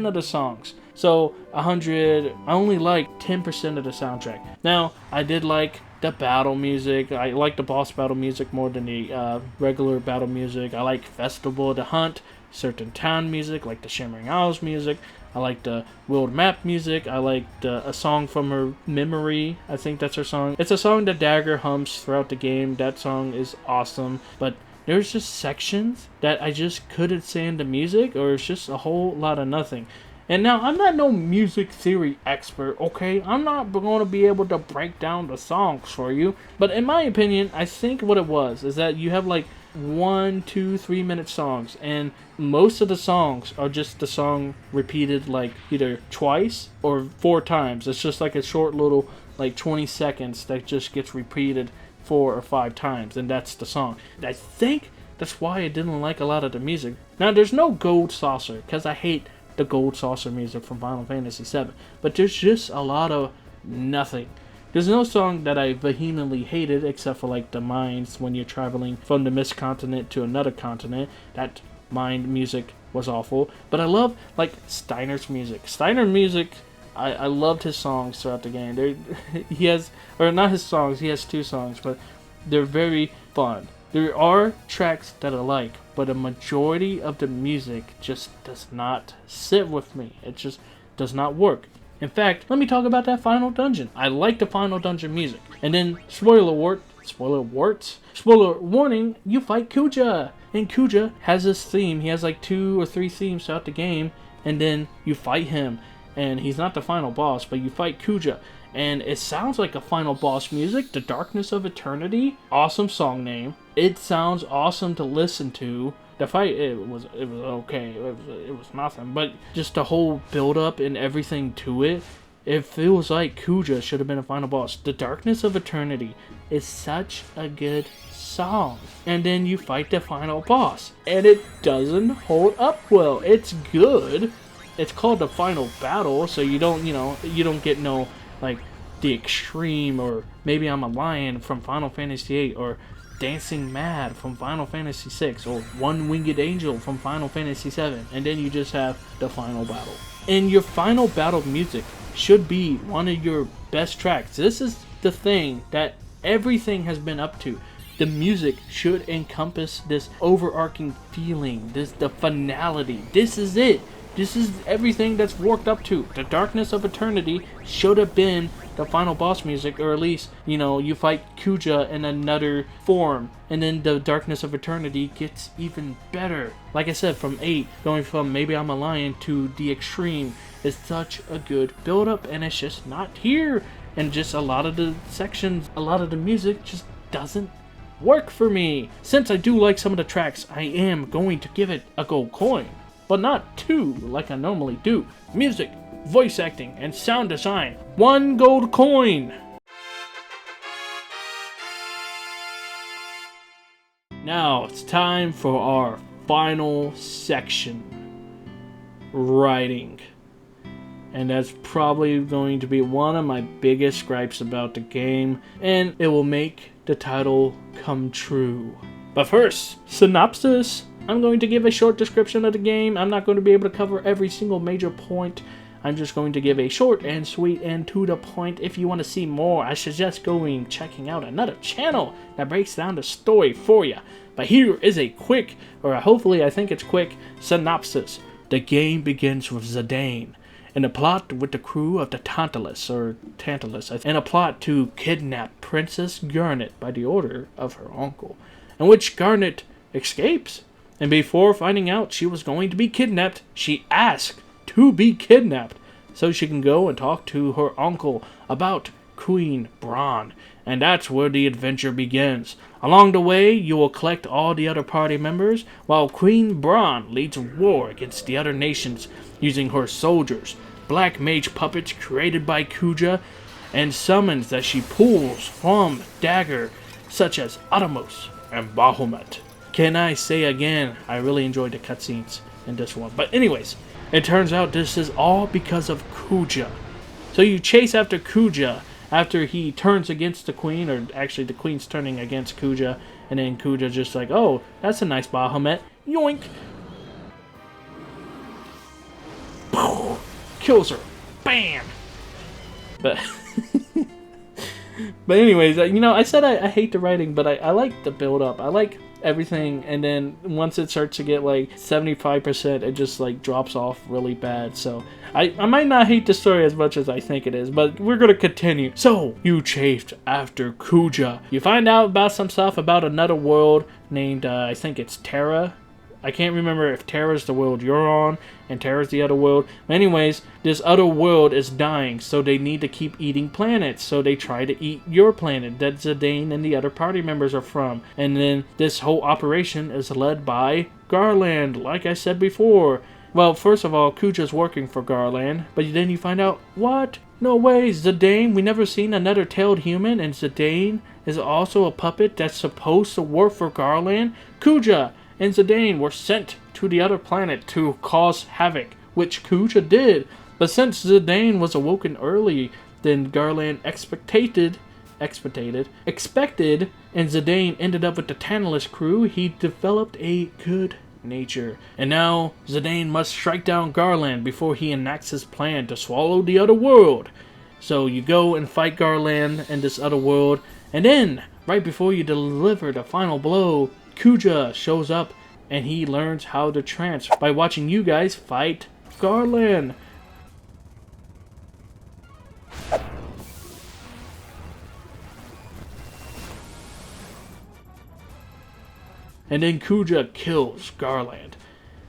Speaker 1: of the songs. So 100, I only liked 10% of the soundtrack. Now, I did like the battle music. I like the boss battle music more than the regular battle music. I like Festival of the Hunt, certain town music, like the Shimmering Isles music. I like the world map music. I like a song from her memory. I think that's her song. It's a song that Dagger hums throughout the game. That song is awesome. But there's just sections that I just couldn't stand the music, or it's just a whole lot of nothing. And now, I'm not no music theory expert, okay? I'm not going to be able to break down the songs for you. But in my opinion, I think what it was is that you have like 1, 2, 3 minute songs. And most of the songs are just the song repeated like either twice or 4 times. It's just like a short little like 20 seconds that just gets repeated 4 or 5 times. And that's the song. I think that's why I didn't like a lot of the music. Now, there's no gold saucer because I hate the gold saucer music from Final Fantasy VII, but there's just a lot of nothing. There's no song that I vehemently hated except for like the mines when you're traveling from the mist continent to another continent. That mine music was awful, but I love like Steiner's music. I loved his songs throughout the game. He has, or not his songs, he has 2 songs, but they're very fun. There are tracks that I like, but a majority of the music just does not sit with me. It just does not work. In fact, let me talk about that final dungeon. I like the final dungeon music. And then, spoiler warning, you fight Kuja. And Kuja has this theme. He has like 2 or 3 themes throughout the game. And then you fight him. And he's not the final boss, but you fight Kuja. And it sounds like a final boss music. The Darkness of Eternity. Awesome song name. It sounds awesome to listen to. The fight, it was okay. It was nothing. But just the whole build up and everything to it, it feels like Kuja should have been a final boss. The Darkness of Eternity is such a good song. And then you fight the final boss. And it doesn't hold up well. It's good. It's called the final battle, so you don't get no, like, the extreme, or maybe I'm a lion from Final Fantasy VIII, or Dancing Mad from Final Fantasy VI, or One Winged Angel from Final Fantasy VII, and then you just have the final battle. And your final battle music should be one of your best tracks. This is the thing that everything has been up to. The music should encompass this overarching feeling, the finality. This is it. This is everything that's worked up to. The Darkness of Eternity should have been the final boss music, or at least, you fight Kuja in another form, and then the Darkness of Eternity gets even better. Like I said, from 8, going from Maybe I'm a Lion to the extreme is such a good build-up, and it's just not here. And just a lot of the sections, a lot of the music just doesn't work for me. Since I do like some of the tracks, I am going to give it a gold coin. But not 2 like I normally do. Music, voice acting, and sound design. 1 gold coin! Now it's time for our final section. Writing. And that's probably going to be one of my biggest gripes about the game, and it will make the title come true. But first, synopsis. I'm going to give a short description of the game. I'm not going to be able to cover every single major point. I'm just going to give a short and sweet and to the point. If you want to see more, I suggest checking out another channel that breaks down the story for you. But here is a quick, or hopefully I think it's quick, synopsis. The game begins with Zidane in a plot with the crew of the Tantalus, and a plot to kidnap Princess Garnet by the order of her uncle, in which Garnet escapes. And before finding out she was going to be kidnapped, she asked to be kidnapped so she can go and talk to her uncle about Queen Braun. And that's where the adventure begins. Along the way, you will collect all the other party members, while Queen Braun leads a war against the other nations using her soldiers, black mage puppets created by Kuja, and summons that she pulls from Dagger, such as Atomos and Bahamut. Can I say again, I really enjoyed the cutscenes in this one. But anyways, it turns out this is all because of Kuja. So you chase after Kuja after he turns against the queen, or actually the queen's turning against Kuja, and then Kuja just like, oh, that's a nice Bahamut. Yoink! Kills her. Bam! But but anyways, I said I hate the writing, but I like the build up. I like everything, and then once it starts to get like 75%, it just like drops off really bad. So I might not hate the story as much as I think it is, but we're gonna continue. So you chased after Kuja. You find out about some stuff about another world named I think it's Terra. I can't remember if Terra's the world you're on and Terra's the other world. Anyways, this other world is dying, so they need to keep eating planets. So they try to eat your planet that Zidane and the other party members are from. And then this whole operation is led by Garland, like I said before. Well, first of all, Kuja's working for Garland, but then you find out, what? No way, Zidane, we never seen another tailed human, and Zidane is also a puppet that's supposed to work for Garland? Kuja and Zidane were sent to the other planet to cause havoc, which Kuja did. But since Zidane was awoken early than Garland expected, and Zidane ended up with the Tantalus crew, he developed a good nature. And now Zidane must strike down Garland before he enacts his plan to swallow the other world. So you go and fight Garland in this other world, and then, right before you deliver the final blow, Kuja shows up and he learns how to trance by watching you guys fight Garland. And then Kuja kills Garland.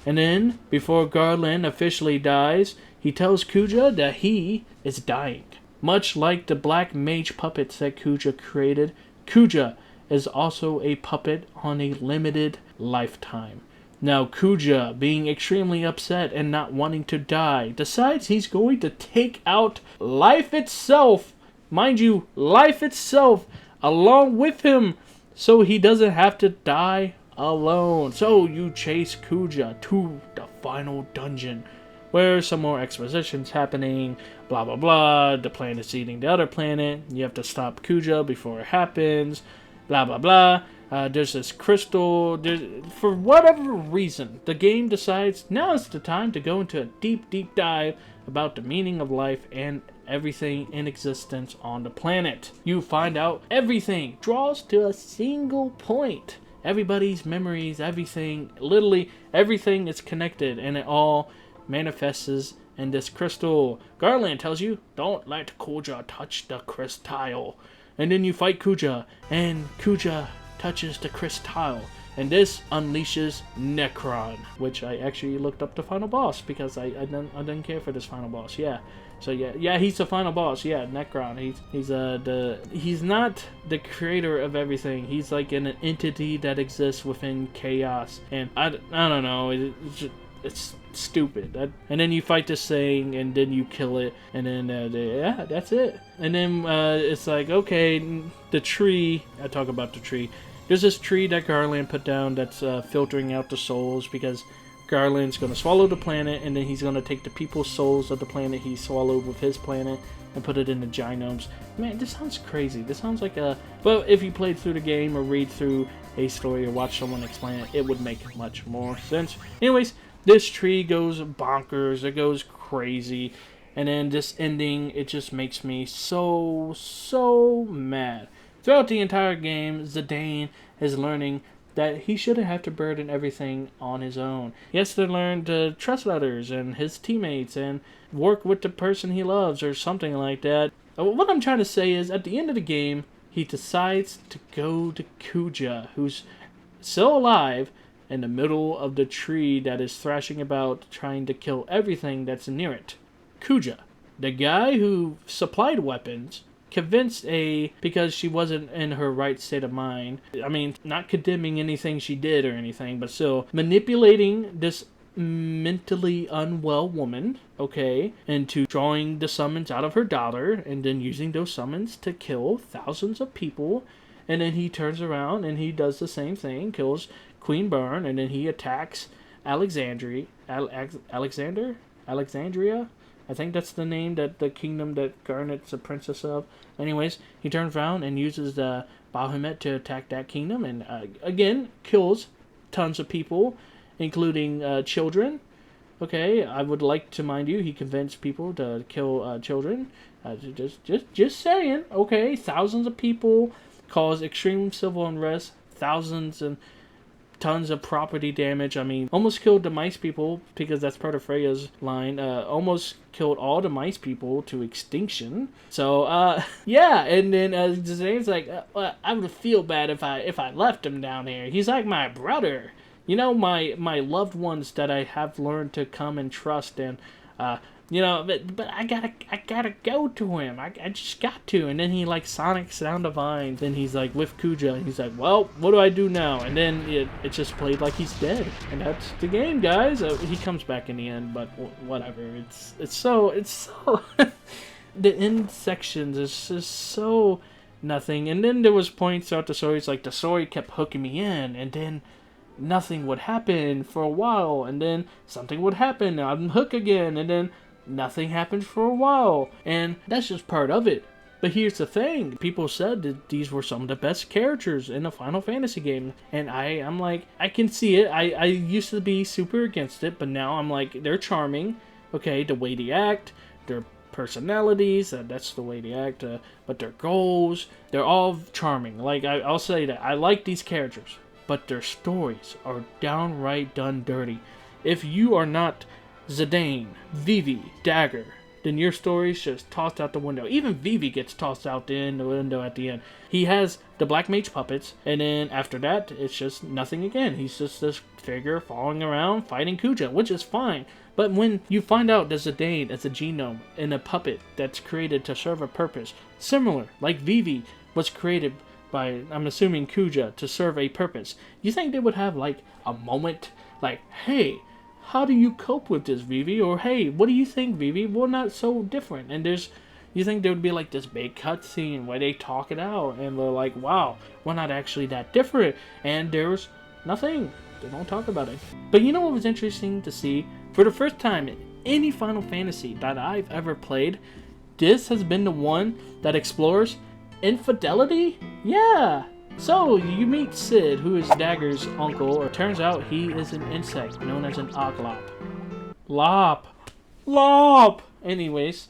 Speaker 1: And then, before Garland officially dies, he tells Kuja that he is dying. Much like the black mage puppets that Kuja created, Kuja is also a puppet on a limited lifetime. Now Kuja, being extremely upset and not wanting to die, decides he's going to take out life itself, mind you, life itself, along with him, so he doesn't have to die alone. So you chase Kuja to the final dungeon, where some more exposition's happening, blah blah blah, the planet's eating the other planet, you have to stop Kuja before it happens, blah blah blah. There's this crystal. For whatever reason, the game decides now is the time to go into a deep dive about the meaning of life and everything in existence on the planet. You find out everything draws to a single point. Everybody's memories, everything, literally everything is connected, and it all manifests in this crystal. Garland tells you, don't let Kuja touch the crystal. And then you fight Kuja, and Kuja touches the crystal, and this unleashes Necron, which I actually looked up the final boss because I didn't care for this final boss. Yeah, so yeah, he's the final boss. Yeah, Necron. He's not the creator of everything. He's like an entity that exists within chaos, and I don't know. It's stupid. And then you fight this thing, and then you kill it, and then yeah, that's it. And then it's like, okay, the tree. I talk about the tree. There's this tree that Garland put down that's filtering out the souls, because Garland's going to swallow the planet, and then he's going to take the people's souls of the planet he swallowed with his planet and put it in the genomes. Man, this sounds crazy. This sounds like a... But if you played through the game or read through a story or watch someone explain it, it would make much more sense. Anyways, this tree goes bonkers. It goes crazy. And then this ending, it just makes me so mad. Throughout the entire game, Zidane is learning that he shouldn't have to burden everything on his own. He has to learn to trust others and his teammates and work with the person he loves or something like that. What I'm trying to say is, at the end of the game, he decides to go to Kuja, who's still alive, in the middle of the tree that is thrashing about trying to kill everything that's near it. Kuja, the guy who supplied weapons, convinced because she wasn't in her right state of mind. I mean, not condemning anything she did or anything, but still manipulating this mentally unwell woman, okay, into drawing the summons out of her daughter and then using those summons to kill thousands of people. And then he turns around and he does the same thing, kills Queen Byrne, and then he attacks Alexandria. I think that's the name, that the kingdom that Garnet's a princess of. Anyways, he turns around and uses the Bahamut to attack that kingdom, and again, kills tons of people, including children. Okay, I would like to mind you, he convinced people to kill children. Just saying. Okay, thousands of people, cause extreme civil unrest, thousands and tons of property damage. I mean, almost killed the mice people, because that's part of Freya's line. Almost killed all the mice people to extinction. So, yeah, and then Zane's like, I would feel bad if I left him down here. He's like my brother. You know, my loved ones that I have learned to come and trust, and you know, but I gotta go to him. I just got to. And then he like sonics down the vine. Then he's like with Kuja, and he's like, well, what do I do now? And then it just played like he's dead, and that's the game, guys. He comes back in the end, but whatever. It's so the end sections is just so nothing. And then there was points throughout the stories, like the story kept hooking me in, and then nothing would happen for a while, and then something would happen, and I'd hook again, and then nothing happened for a while, and that's just part of it. But here's the thing, people said that these were some of the best characters in a Final Fantasy game, and I'm like, I can see it. I used to be super against it, but now I'm like, they're charming, okay, the way they act, their personalities, that's the way they act, but their goals, they're all charming. Like, I'll say that, I like these characters, but their stories are downright done dirty. If you are not Zidane, Vivi, Dagger, then your story's just tossed out the window. Even Vivi gets tossed out the window at the end. He has the Black Mage puppets, and then after that, it's just nothing again. He's just this figure following around, fighting Kuja, which is fine. But when you find out that Zidane is a genome and a puppet that's created to serve a purpose, similar, like Vivi was created by, I'm assuming, Kuja to serve a purpose, you think they would have like a moment like, hey, how do you cope with this, Vivi? Or hey, what do you think, Vivi? We're not so different. And you think there would be like this big cutscene where they talk it out and they're like, wow, we're not actually that different. And there's nothing. They don't talk about it. But you know what was interesting to see? For the first time in any Final Fantasy that I've ever played, this has been the one that explores infidelity? Yeah. So, you meet Sid, who is Dagger's uncle. It turns out he is an insect known as an oglop. Lop! Anyways,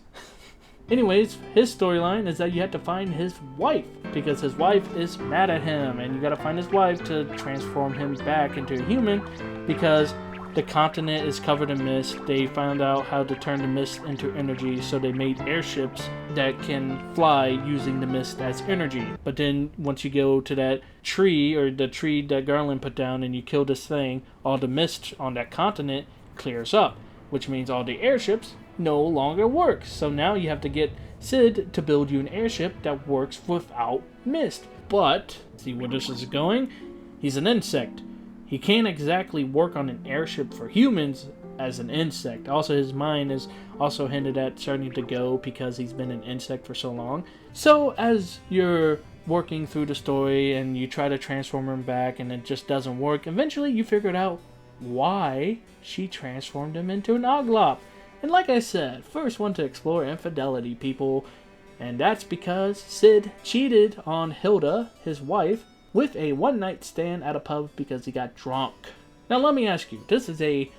Speaker 1: his storyline is that you have to find his wife, because his wife is mad at him, and you gotta find his wife to transform him back into a human, because the continent is covered in mist. They found out how to turn the mist into energy, so they made airships that can fly using the mist as energy. But then once you go to that tree, or the tree that Garland put down, and you kill this thing, all the mist on that continent clears up, which means all the airships no longer work. So now you have to get Sid to build you an airship that works without mist. But, see where this is going? He's an insect. He can't exactly work on an airship for humans as an insect. Also, his mind is also hinted at starting to go because he's been an insect for so long. So, as you're working through the story and you try to transform him back and it just doesn't work, eventually you figured out why she transformed him into an oglop. And like I said, first one to explore infidelity, people. And that's because Sid cheated on Hilda, his wife, with a one-night stand at a pub because he got drunk. Now let me ask you, this is a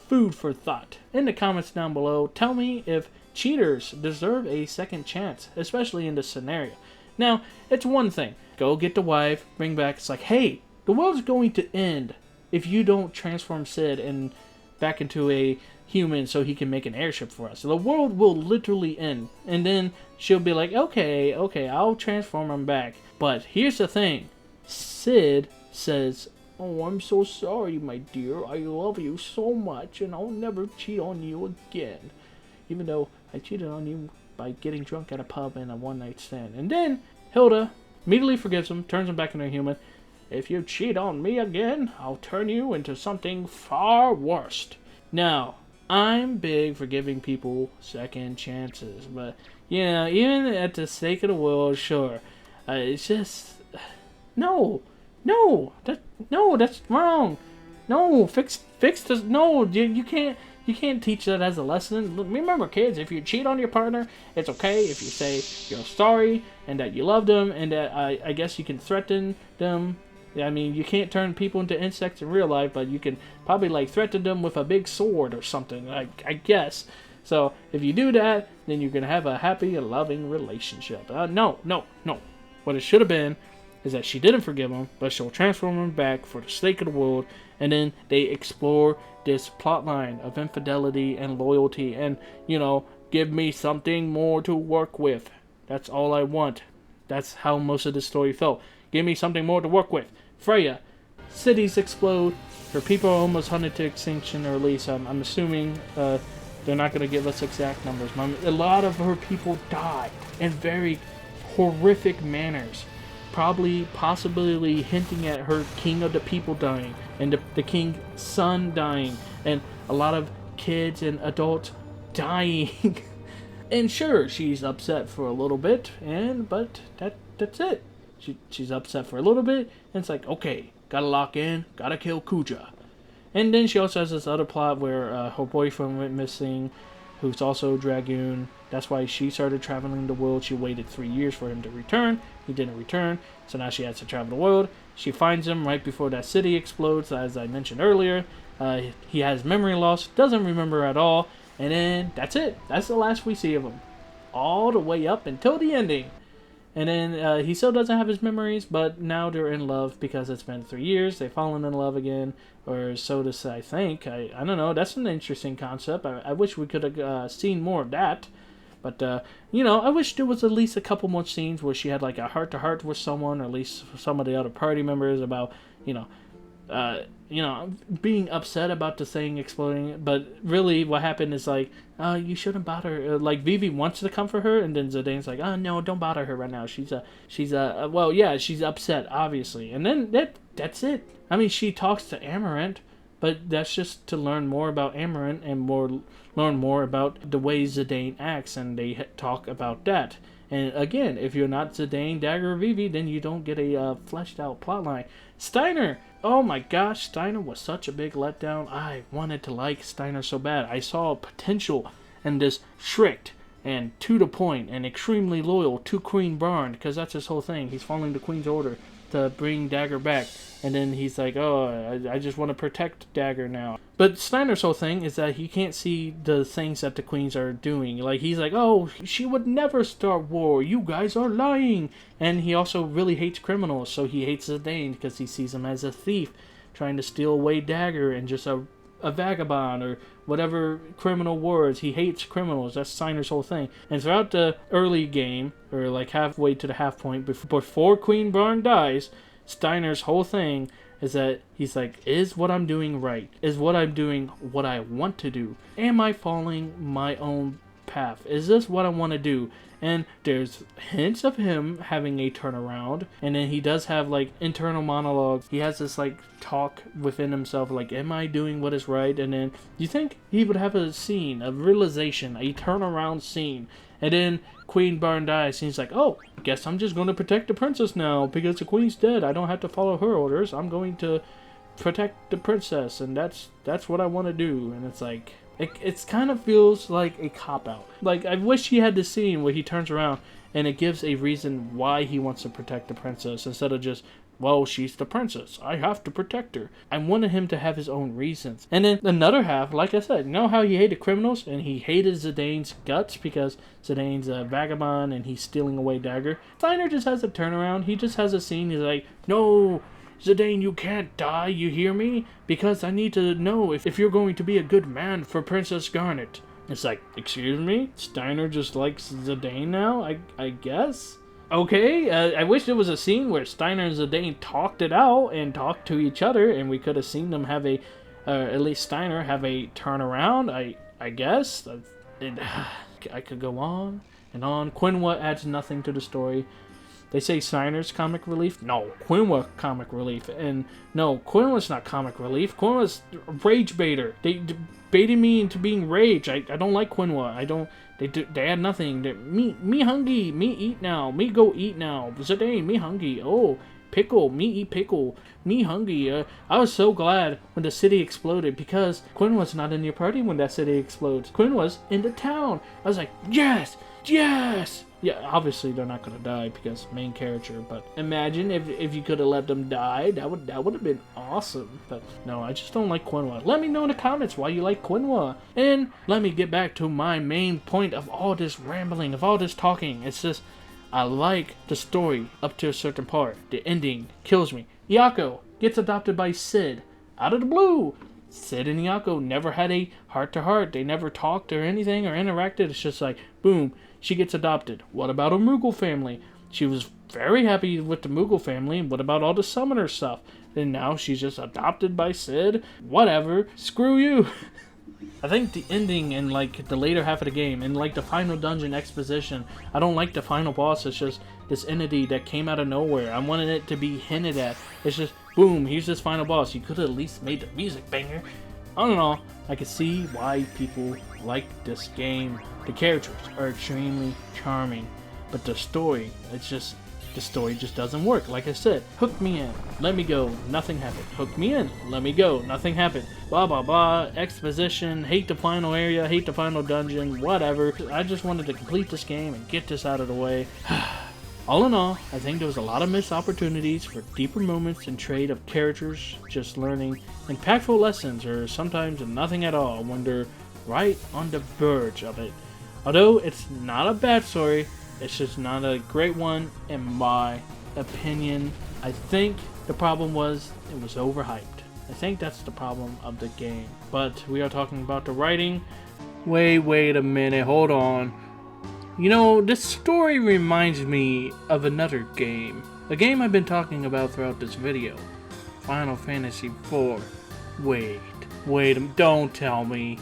Speaker 1: food for thought. In the comments down below, tell me if cheaters deserve a second chance, especially in this scenario. Now, it's one thing. Go get the wife, bring back, it's like, hey, the world's going to end if you don't transform Sid and back into a human so he can make an airship for us. So the world will literally end. And then she'll be like, okay, I'll transform him back. But here's the thing. Sid says, oh, I'm so sorry, my dear. I love you so much, and I'll never cheat on you again. Even though I cheated on you by getting drunk at a pub and a one-night stand. And then Hilda immediately forgives him, turns him back into a human. If you cheat on me again, I'll turn you into something far worse. Now, I'm big for giving people second chances, but, you know, even at the sake of the world, sure. It's just... No, that's wrong. No, fix this. No, you can't teach that as a lesson. Remember, kids, if you cheat on your partner, it's okay if you say you're sorry and that you love them and that I guess you can threaten them. I mean, you can't turn people into insects in real life, but you can probably like threaten them with a big sword or something. I guess. So if you do that, then you're gonna have a happy and loving relationship. No. What it should have been is that she didn't forgive him, but she'll transform him back for the sake of the world. And then they explore this plotline of infidelity and loyalty, and give me something more to work with. That's all I want. That's how most of the story felt. Give me something more to work with. Freya, cities explode. Her people are almost hunted to extinction, or at least I'm assuming they're not going to give us exact numbers. A lot of her people die in very horrific manners. Possibly hinting at her king of the people dying, and the king's son dying, and a lot of kids and adults dying. And sure, she's upset for a little bit, but that's it. She's upset for a little bit, and it's like, okay, gotta lock in, gotta kill Kuja. And then she also has this other plot where her boyfriend went missing, who's also a dragoon. That's why she started traveling the world. She waited 3 years for him to return. He didn't return, so now she has to travel the world. She finds him right before that city explodes, as I mentioned earlier. He has memory loss, doesn't remember at all, and then that's it. That's the last we see of him. All the way up until the ending. And then he still doesn't have his memories, but now they're in love because it's been 3 years. They've fallen in love again, or so to say, I think. I don't know. That's an interesting concept. I wish we could have seen more of that. But, I wish there was at least a couple more scenes where she had like a heart-to-heart with someone, or at least some of the other party members about, being upset about the thing exploding. But really what happened is like, you shouldn't bother her. Like Vivi wants to comfort her, and then Zidane's like, oh no, don't bother her right now. She's upset, obviously. And then that's it. I mean, she talks to Amarant, but that's just to learn more about Amarant and learn more about the way Zidane acts, and they talk about that. And again, if you're not Zidane, Dagger, or Vivi, then you don't get a fleshed out plotline. Steiner! Oh my gosh, Steiner was such a big letdown. I wanted to like Steiner so bad. I saw potential in this strict and to the point and extremely loyal to Queen Barn, because that's his whole thing. He's following the Queen's order to bring Dagger back. And then he's like, oh, I just want to protect Dagger now. But Steiner's whole thing is that he can't see the things that the Queens are doing. Like, he's like, oh, she would never start war. You guys are lying. And he also really hates criminals. So he hates Zidane because he sees him as a thief trying to steal away Dagger and just a vagabond or whatever criminal words. He hates criminals. That's Steiner's whole thing. And throughout the early game, or like halfway to the half point, before Queen Barn dies, Steiner's whole thing is that he's like, is what I'm doing right? Is what I'm doing what I want to do? Am I following my own path? Is this what I want to do? And there's hints of him having a turnaround, and then he does have like internal monologues. He has this like talk within himself, like, am I doing what is right? And then you think he would have a scene, a realization, a turnaround scene. And then Queen Barn dies, and he's like, oh, I guess I'm just going to protect the princess now, because the queen's dead. I don't have to follow her orders. I'm going to protect the princess, and that's what I want to do. And it's like, it kind of feels like a cop-out. Like, I wish he had this scene where he turns around, and it gives a reason why he wants to protect the princess, instead of just, well, she's the princess, I have to protect her. I wanted him to have his own reasons. And then another half, like I said, you know how he hated criminals, and he hated Zidane's guts because Zidane's a vagabond and he's stealing away Dagger. Steiner just has a turnaround. He just has a scene. He's like, no, Zidane, you can't die, you hear me? Because I need to know if you're going to be a good man for Princess Garnet. It's like, excuse me? Steiner just likes Zidane now, I guess? Okay, I wish there was a scene where Steiner and Zidane talked it out and talked to each other, and we could have seen them have at least Steiner have a turnaround, I guess. I could go on and on. Quinwa adds nothing to the story. They say Steiner's comic relief. No, Quinwa comic relief. And no, Quinwa's not comic relief. Quinwa's rage baiter. They baited me into being rage. I don't like Quinwa. They had nothing. Me hungry. Me eat now. Me go eat now. Zidane, me hungry. Oh, pickle. Me eat pickle. Me hungry. I was so glad when the city exploded because Quinwa's not in your party when that city explodes. Quinwa's in the town. I was like, yes, yes. Yeah, obviously they're not gonna die because main character, but imagine if you could have let them die, that would have been awesome. But no, I just don't like Quinwa. Let me know in the comments why you like Quinwa. And let me get back to my main point of all this rambling, of all this talking. It's just, I like the story up to a certain part. The ending kills me. Yako gets adopted by Sid out of the blue. Sid and Yako never had a heart-to-heart. They never talked or anything or interacted. It's just like, boom, she gets adopted. What about a Moogle family? She was very happy with the Moogle family. What about all the summoner stuff? And now she's just adopted by Sid. Whatever. Screw you. I think the ending and like the later half of the game and like the final dungeon exposition, I don't like the final boss. It's just this entity that came out of nowhere. I wanted it to be hinted at. It's just, boom, here's this final boss. You could have at least made the music banger. I don't know. I could see why people like this game. The characters are extremely charming, but the story, the story just doesn't work. Like I said, hook me in, let me go, nothing happened. Hook me in, let me go, nothing happened. Blah blah blah, exposition, hate the final area, hate the final dungeon, whatever. I just wanted to complete this game and get this out of the way. All in all, I think there was a lot of missed opportunities for deeper moments and trade of characters just learning impactful lessons, or sometimes nothing at all when they're right on the verge of it. Although it's not a bad story, it's just not a great one in my opinion. I think the problem was it was overhyped. I think that's the problem of the game. But we are talking about the writing. Wait a minute, hold on. You know, this story reminds me of another game. A game I've been talking about throughout this video. Final Fantasy IV. Wait, don't tell me.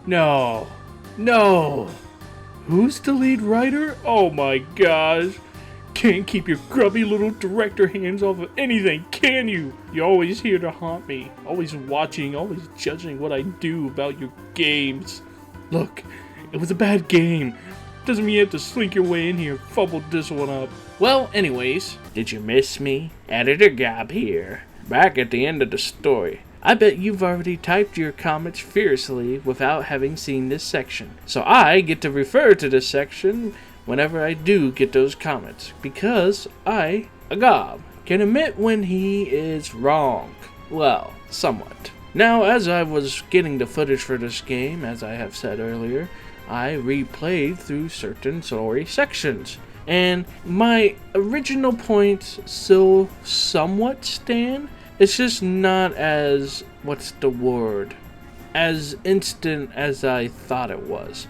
Speaker 1: No. Who's the lead writer? Oh my gosh. Can't keep your grubby little director hands off of anything, can you? You're always here to haunt me. Always watching, always judging what I do about your games. Look, it was a bad game. Doesn't mean you have to slink your way in here and fumble this one up. Well, anyways, did you miss me? Editor Gob here. Back at the end of the story. I bet you've already typed your comments fiercely without having seen this section. So I get to refer to this section whenever I do get those comments. Because I, a Gob, can admit when he is wrong. Well, somewhat. Now, as I was getting the footage for this game, as I have said earlier, I replayed through certain story sections. And my original points still somewhat stand. It's just not as, as instant as I thought it was.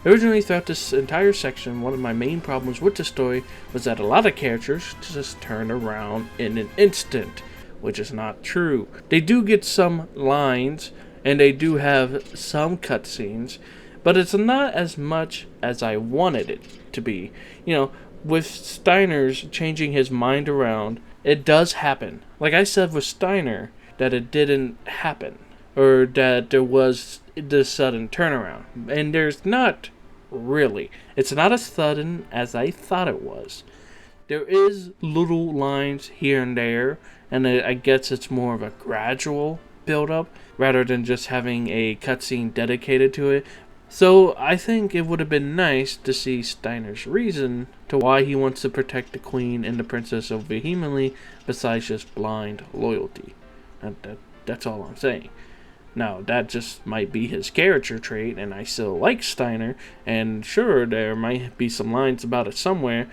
Speaker 1: Originally, throughout this entire section, one of my main problems with the story was that a lot of characters just turn around in an instant, which is not true. They do get some lines, and they do have some cutscenes, but it's not as much as I wanted it to be. You know, with Steiner's changing his mind around, it does happen. Like I said with Steiner, that it didn't happen. Or that there was this sudden turnaround. And there's not really. It's not as sudden as I thought it was. There is little lines here and there, and I guess it's more of a gradual build-up, rather than just having a cutscene dedicated to it. So I think it would have been nice to see Steiner's reason to why he wants to protect the queen and the princess so vehemently, besides just blind loyalty. That's all I'm saying. Now, that just might be his character trait, and I still like Steiner, and sure, there might be some lines about it somewhere,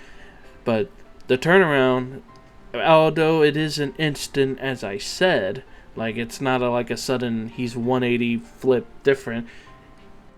Speaker 1: but the turnaround, although it is an instant, as I said, like it's not like a sudden he's 180 flip different,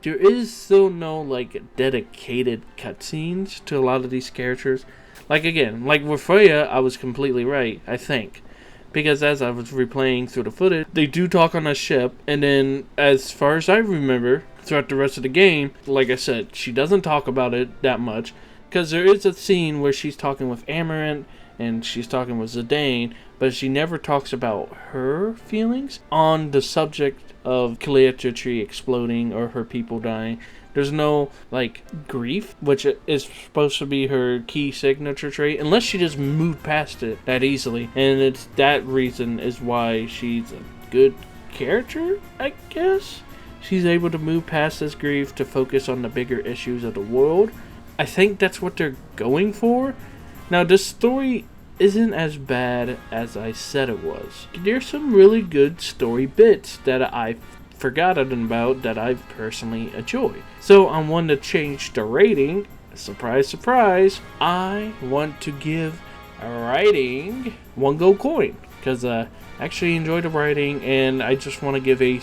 Speaker 1: there is still no like dedicated cutscenes to a lot of these characters. Like again, like with Freya, I was completely right, I think. Because as I was replaying through the footage, they do talk on a ship, and then as far as I remember, throughout the rest of the game, like I said, she doesn't talk about it that much. Because there is a scene where she's talking with Amaranth, and she's talking with Zidane, but she never talks about her feelings on the subject of Cleopatra Tree exploding or her people dying. There's no, like, grief, which is supposed to be her key signature trait, unless she just moved past it that easily. And it's that reason is why she's a good character, I guess? She's able to move past this grief to focus on the bigger issues of the world. I think that's what they're going for. Now, this story isn't as bad as I said it was. There's some really good story bits that I've forgotten about that I personally enjoy. So I wanted to change the rating surprise, surprise, I want to give writing 1 gold coin. Because I actually enjoyed the writing, and I just want to give a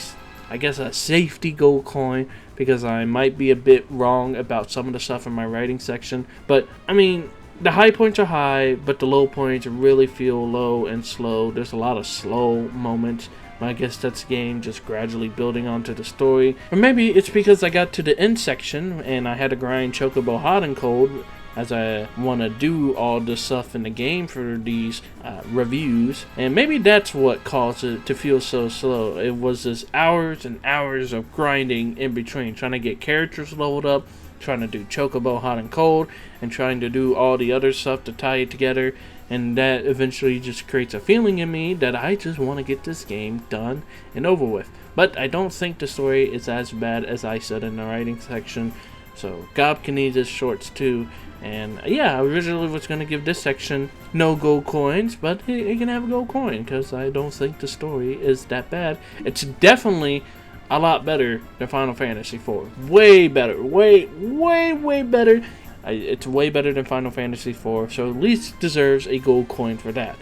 Speaker 1: safety gold coin, because I might be a bit wrong about some of the stuff in my writing section. But, I mean, the high points are high, but the low points really feel low and slow. There's a lot of slow moments. I guess that's the game just gradually building onto the story. Or maybe it's because I got to the end section and I had to grind Chocobo hot and cold, as I want to do all the stuff in the game for these reviews. And maybe that's what caused it to feel so slow. It was just hours and hours of grinding in between, trying to get characters leveled up, trying to do Chocobo hot and cold, and trying to do all the other stuff to tie it together. And that eventually just creates a feeling in me that I just want to get this game done and over with. But I don't think the story is as bad as I said in the writing section. So Gob can need his shorts too. And yeah, I originally was going to give this section no gold coins, but it can have a gold coin because I don't think the story is that bad. It's definitely a lot better than Final Fantasy IV. Way better. Way better. It's way better than Final Fantasy IV, so at least deserves a gold coin for that.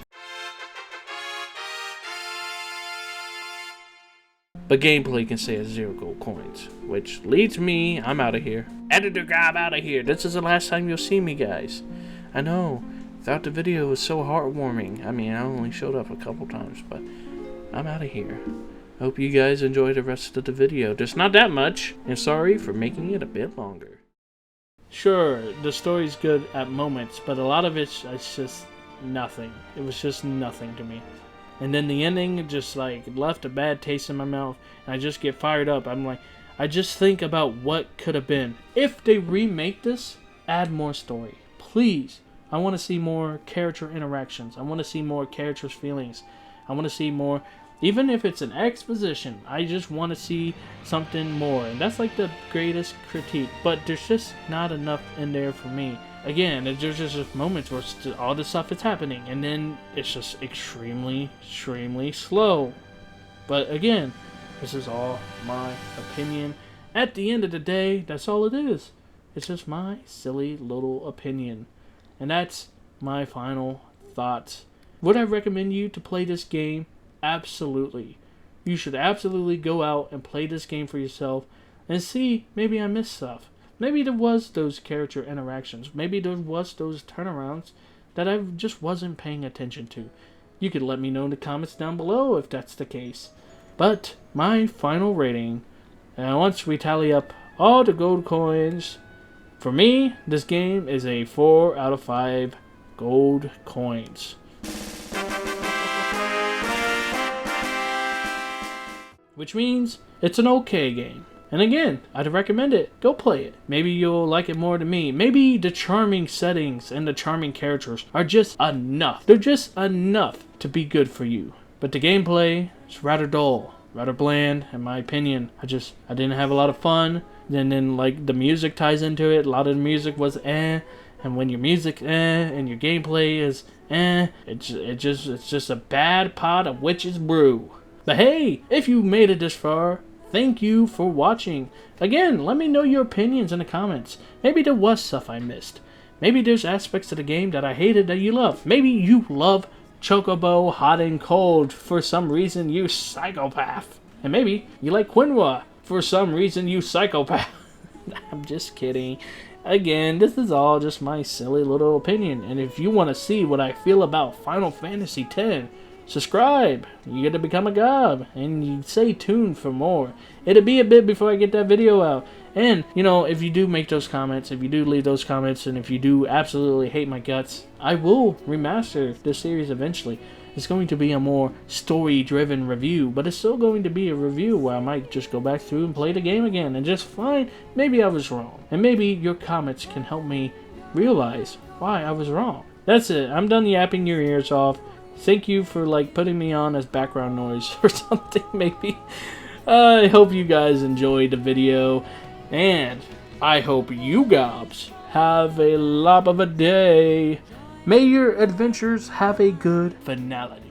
Speaker 1: But gameplay can say it's 0 gold coins, which leads me, I'm out of here. Editor Gob out of here. This is the last time you'll see me, guys. I know, thought the video was so heartwarming. I mean, I only showed up a couple times, but I'm out of here. Hope you guys enjoy the rest of the video. Just not that much, and sorry for making it a bit longer. Sure, the story's good at moments, but a lot of it's just nothing. It was just nothing to me. And then the ending just like left a bad taste in my mouth, and I just get fired up. I'm like, I just think about what could have been. If they remake this, add more story. Please. I want to see more character interactions. I want to see more characters' feelings. I want to see more, even if it's an exposition, I just want to see something more. And that's like the greatest critique. But there's just not enough in there for me. Again, there's just moments where all this stuff is happening, and then it's just extremely slow. But again, this is all my opinion. At the end of the day, that's all it is. It's just my silly little opinion. And that's my final thoughts. Would I recommend you to play this game? Absolutely. You should absolutely go out and play this game for yourself and see, maybe I missed stuff. Maybe there was those character interactions. Maybe there was those turnarounds that I just wasn't paying attention to. You could let me know in the comments down below if that's the case. But my final rating, and once we tally up all the gold coins, for me, this game is a 4 out of 5 gold coins. Which means it's an okay game. And again, I'd recommend it. Go play it. Maybe you'll like it more than me. Maybe the charming settings and the charming characters are just enough. They're just enough to be good for you. But the gameplay is rather dull, rather bland, in my opinion. I didn't have a lot of fun. And then like the music ties into it. A lot of the music was And when your music and your gameplay is it's just a bad pot of witch's brew. But hey, if you made it this far, thank you for watching. Again, let me know your opinions in the comments. Maybe there was stuff I missed. Maybe there's aspects of the game that I hated that you love. Maybe you love Chocobo hot and cold for some reason, you psychopath. And maybe you like quinoa for some reason, you psychopath. I'm just kidding. Again, this is all just my silly little opinion. And if you want to see what I feel about Final Fantasy X, subscribe. You get to become a gob, and you stay tuned for more. It'll be a bit before I get that video out. And, you know, if you do make those comments, if you do leave those comments, and if you do absolutely hate my guts, I will remaster this series eventually. It's going to be a more story-driven review, but it's still going to be a review where I might just go back through and play the game again and just find maybe I was wrong. And maybe your comments can help me realize why I was wrong. That's it. I'm done yapping your ears off. Thank you for like putting me on as background noise or something maybe. I hope you guys enjoyed the video, and I hope you gobs have a lop of a day. May your adventures have a good finality.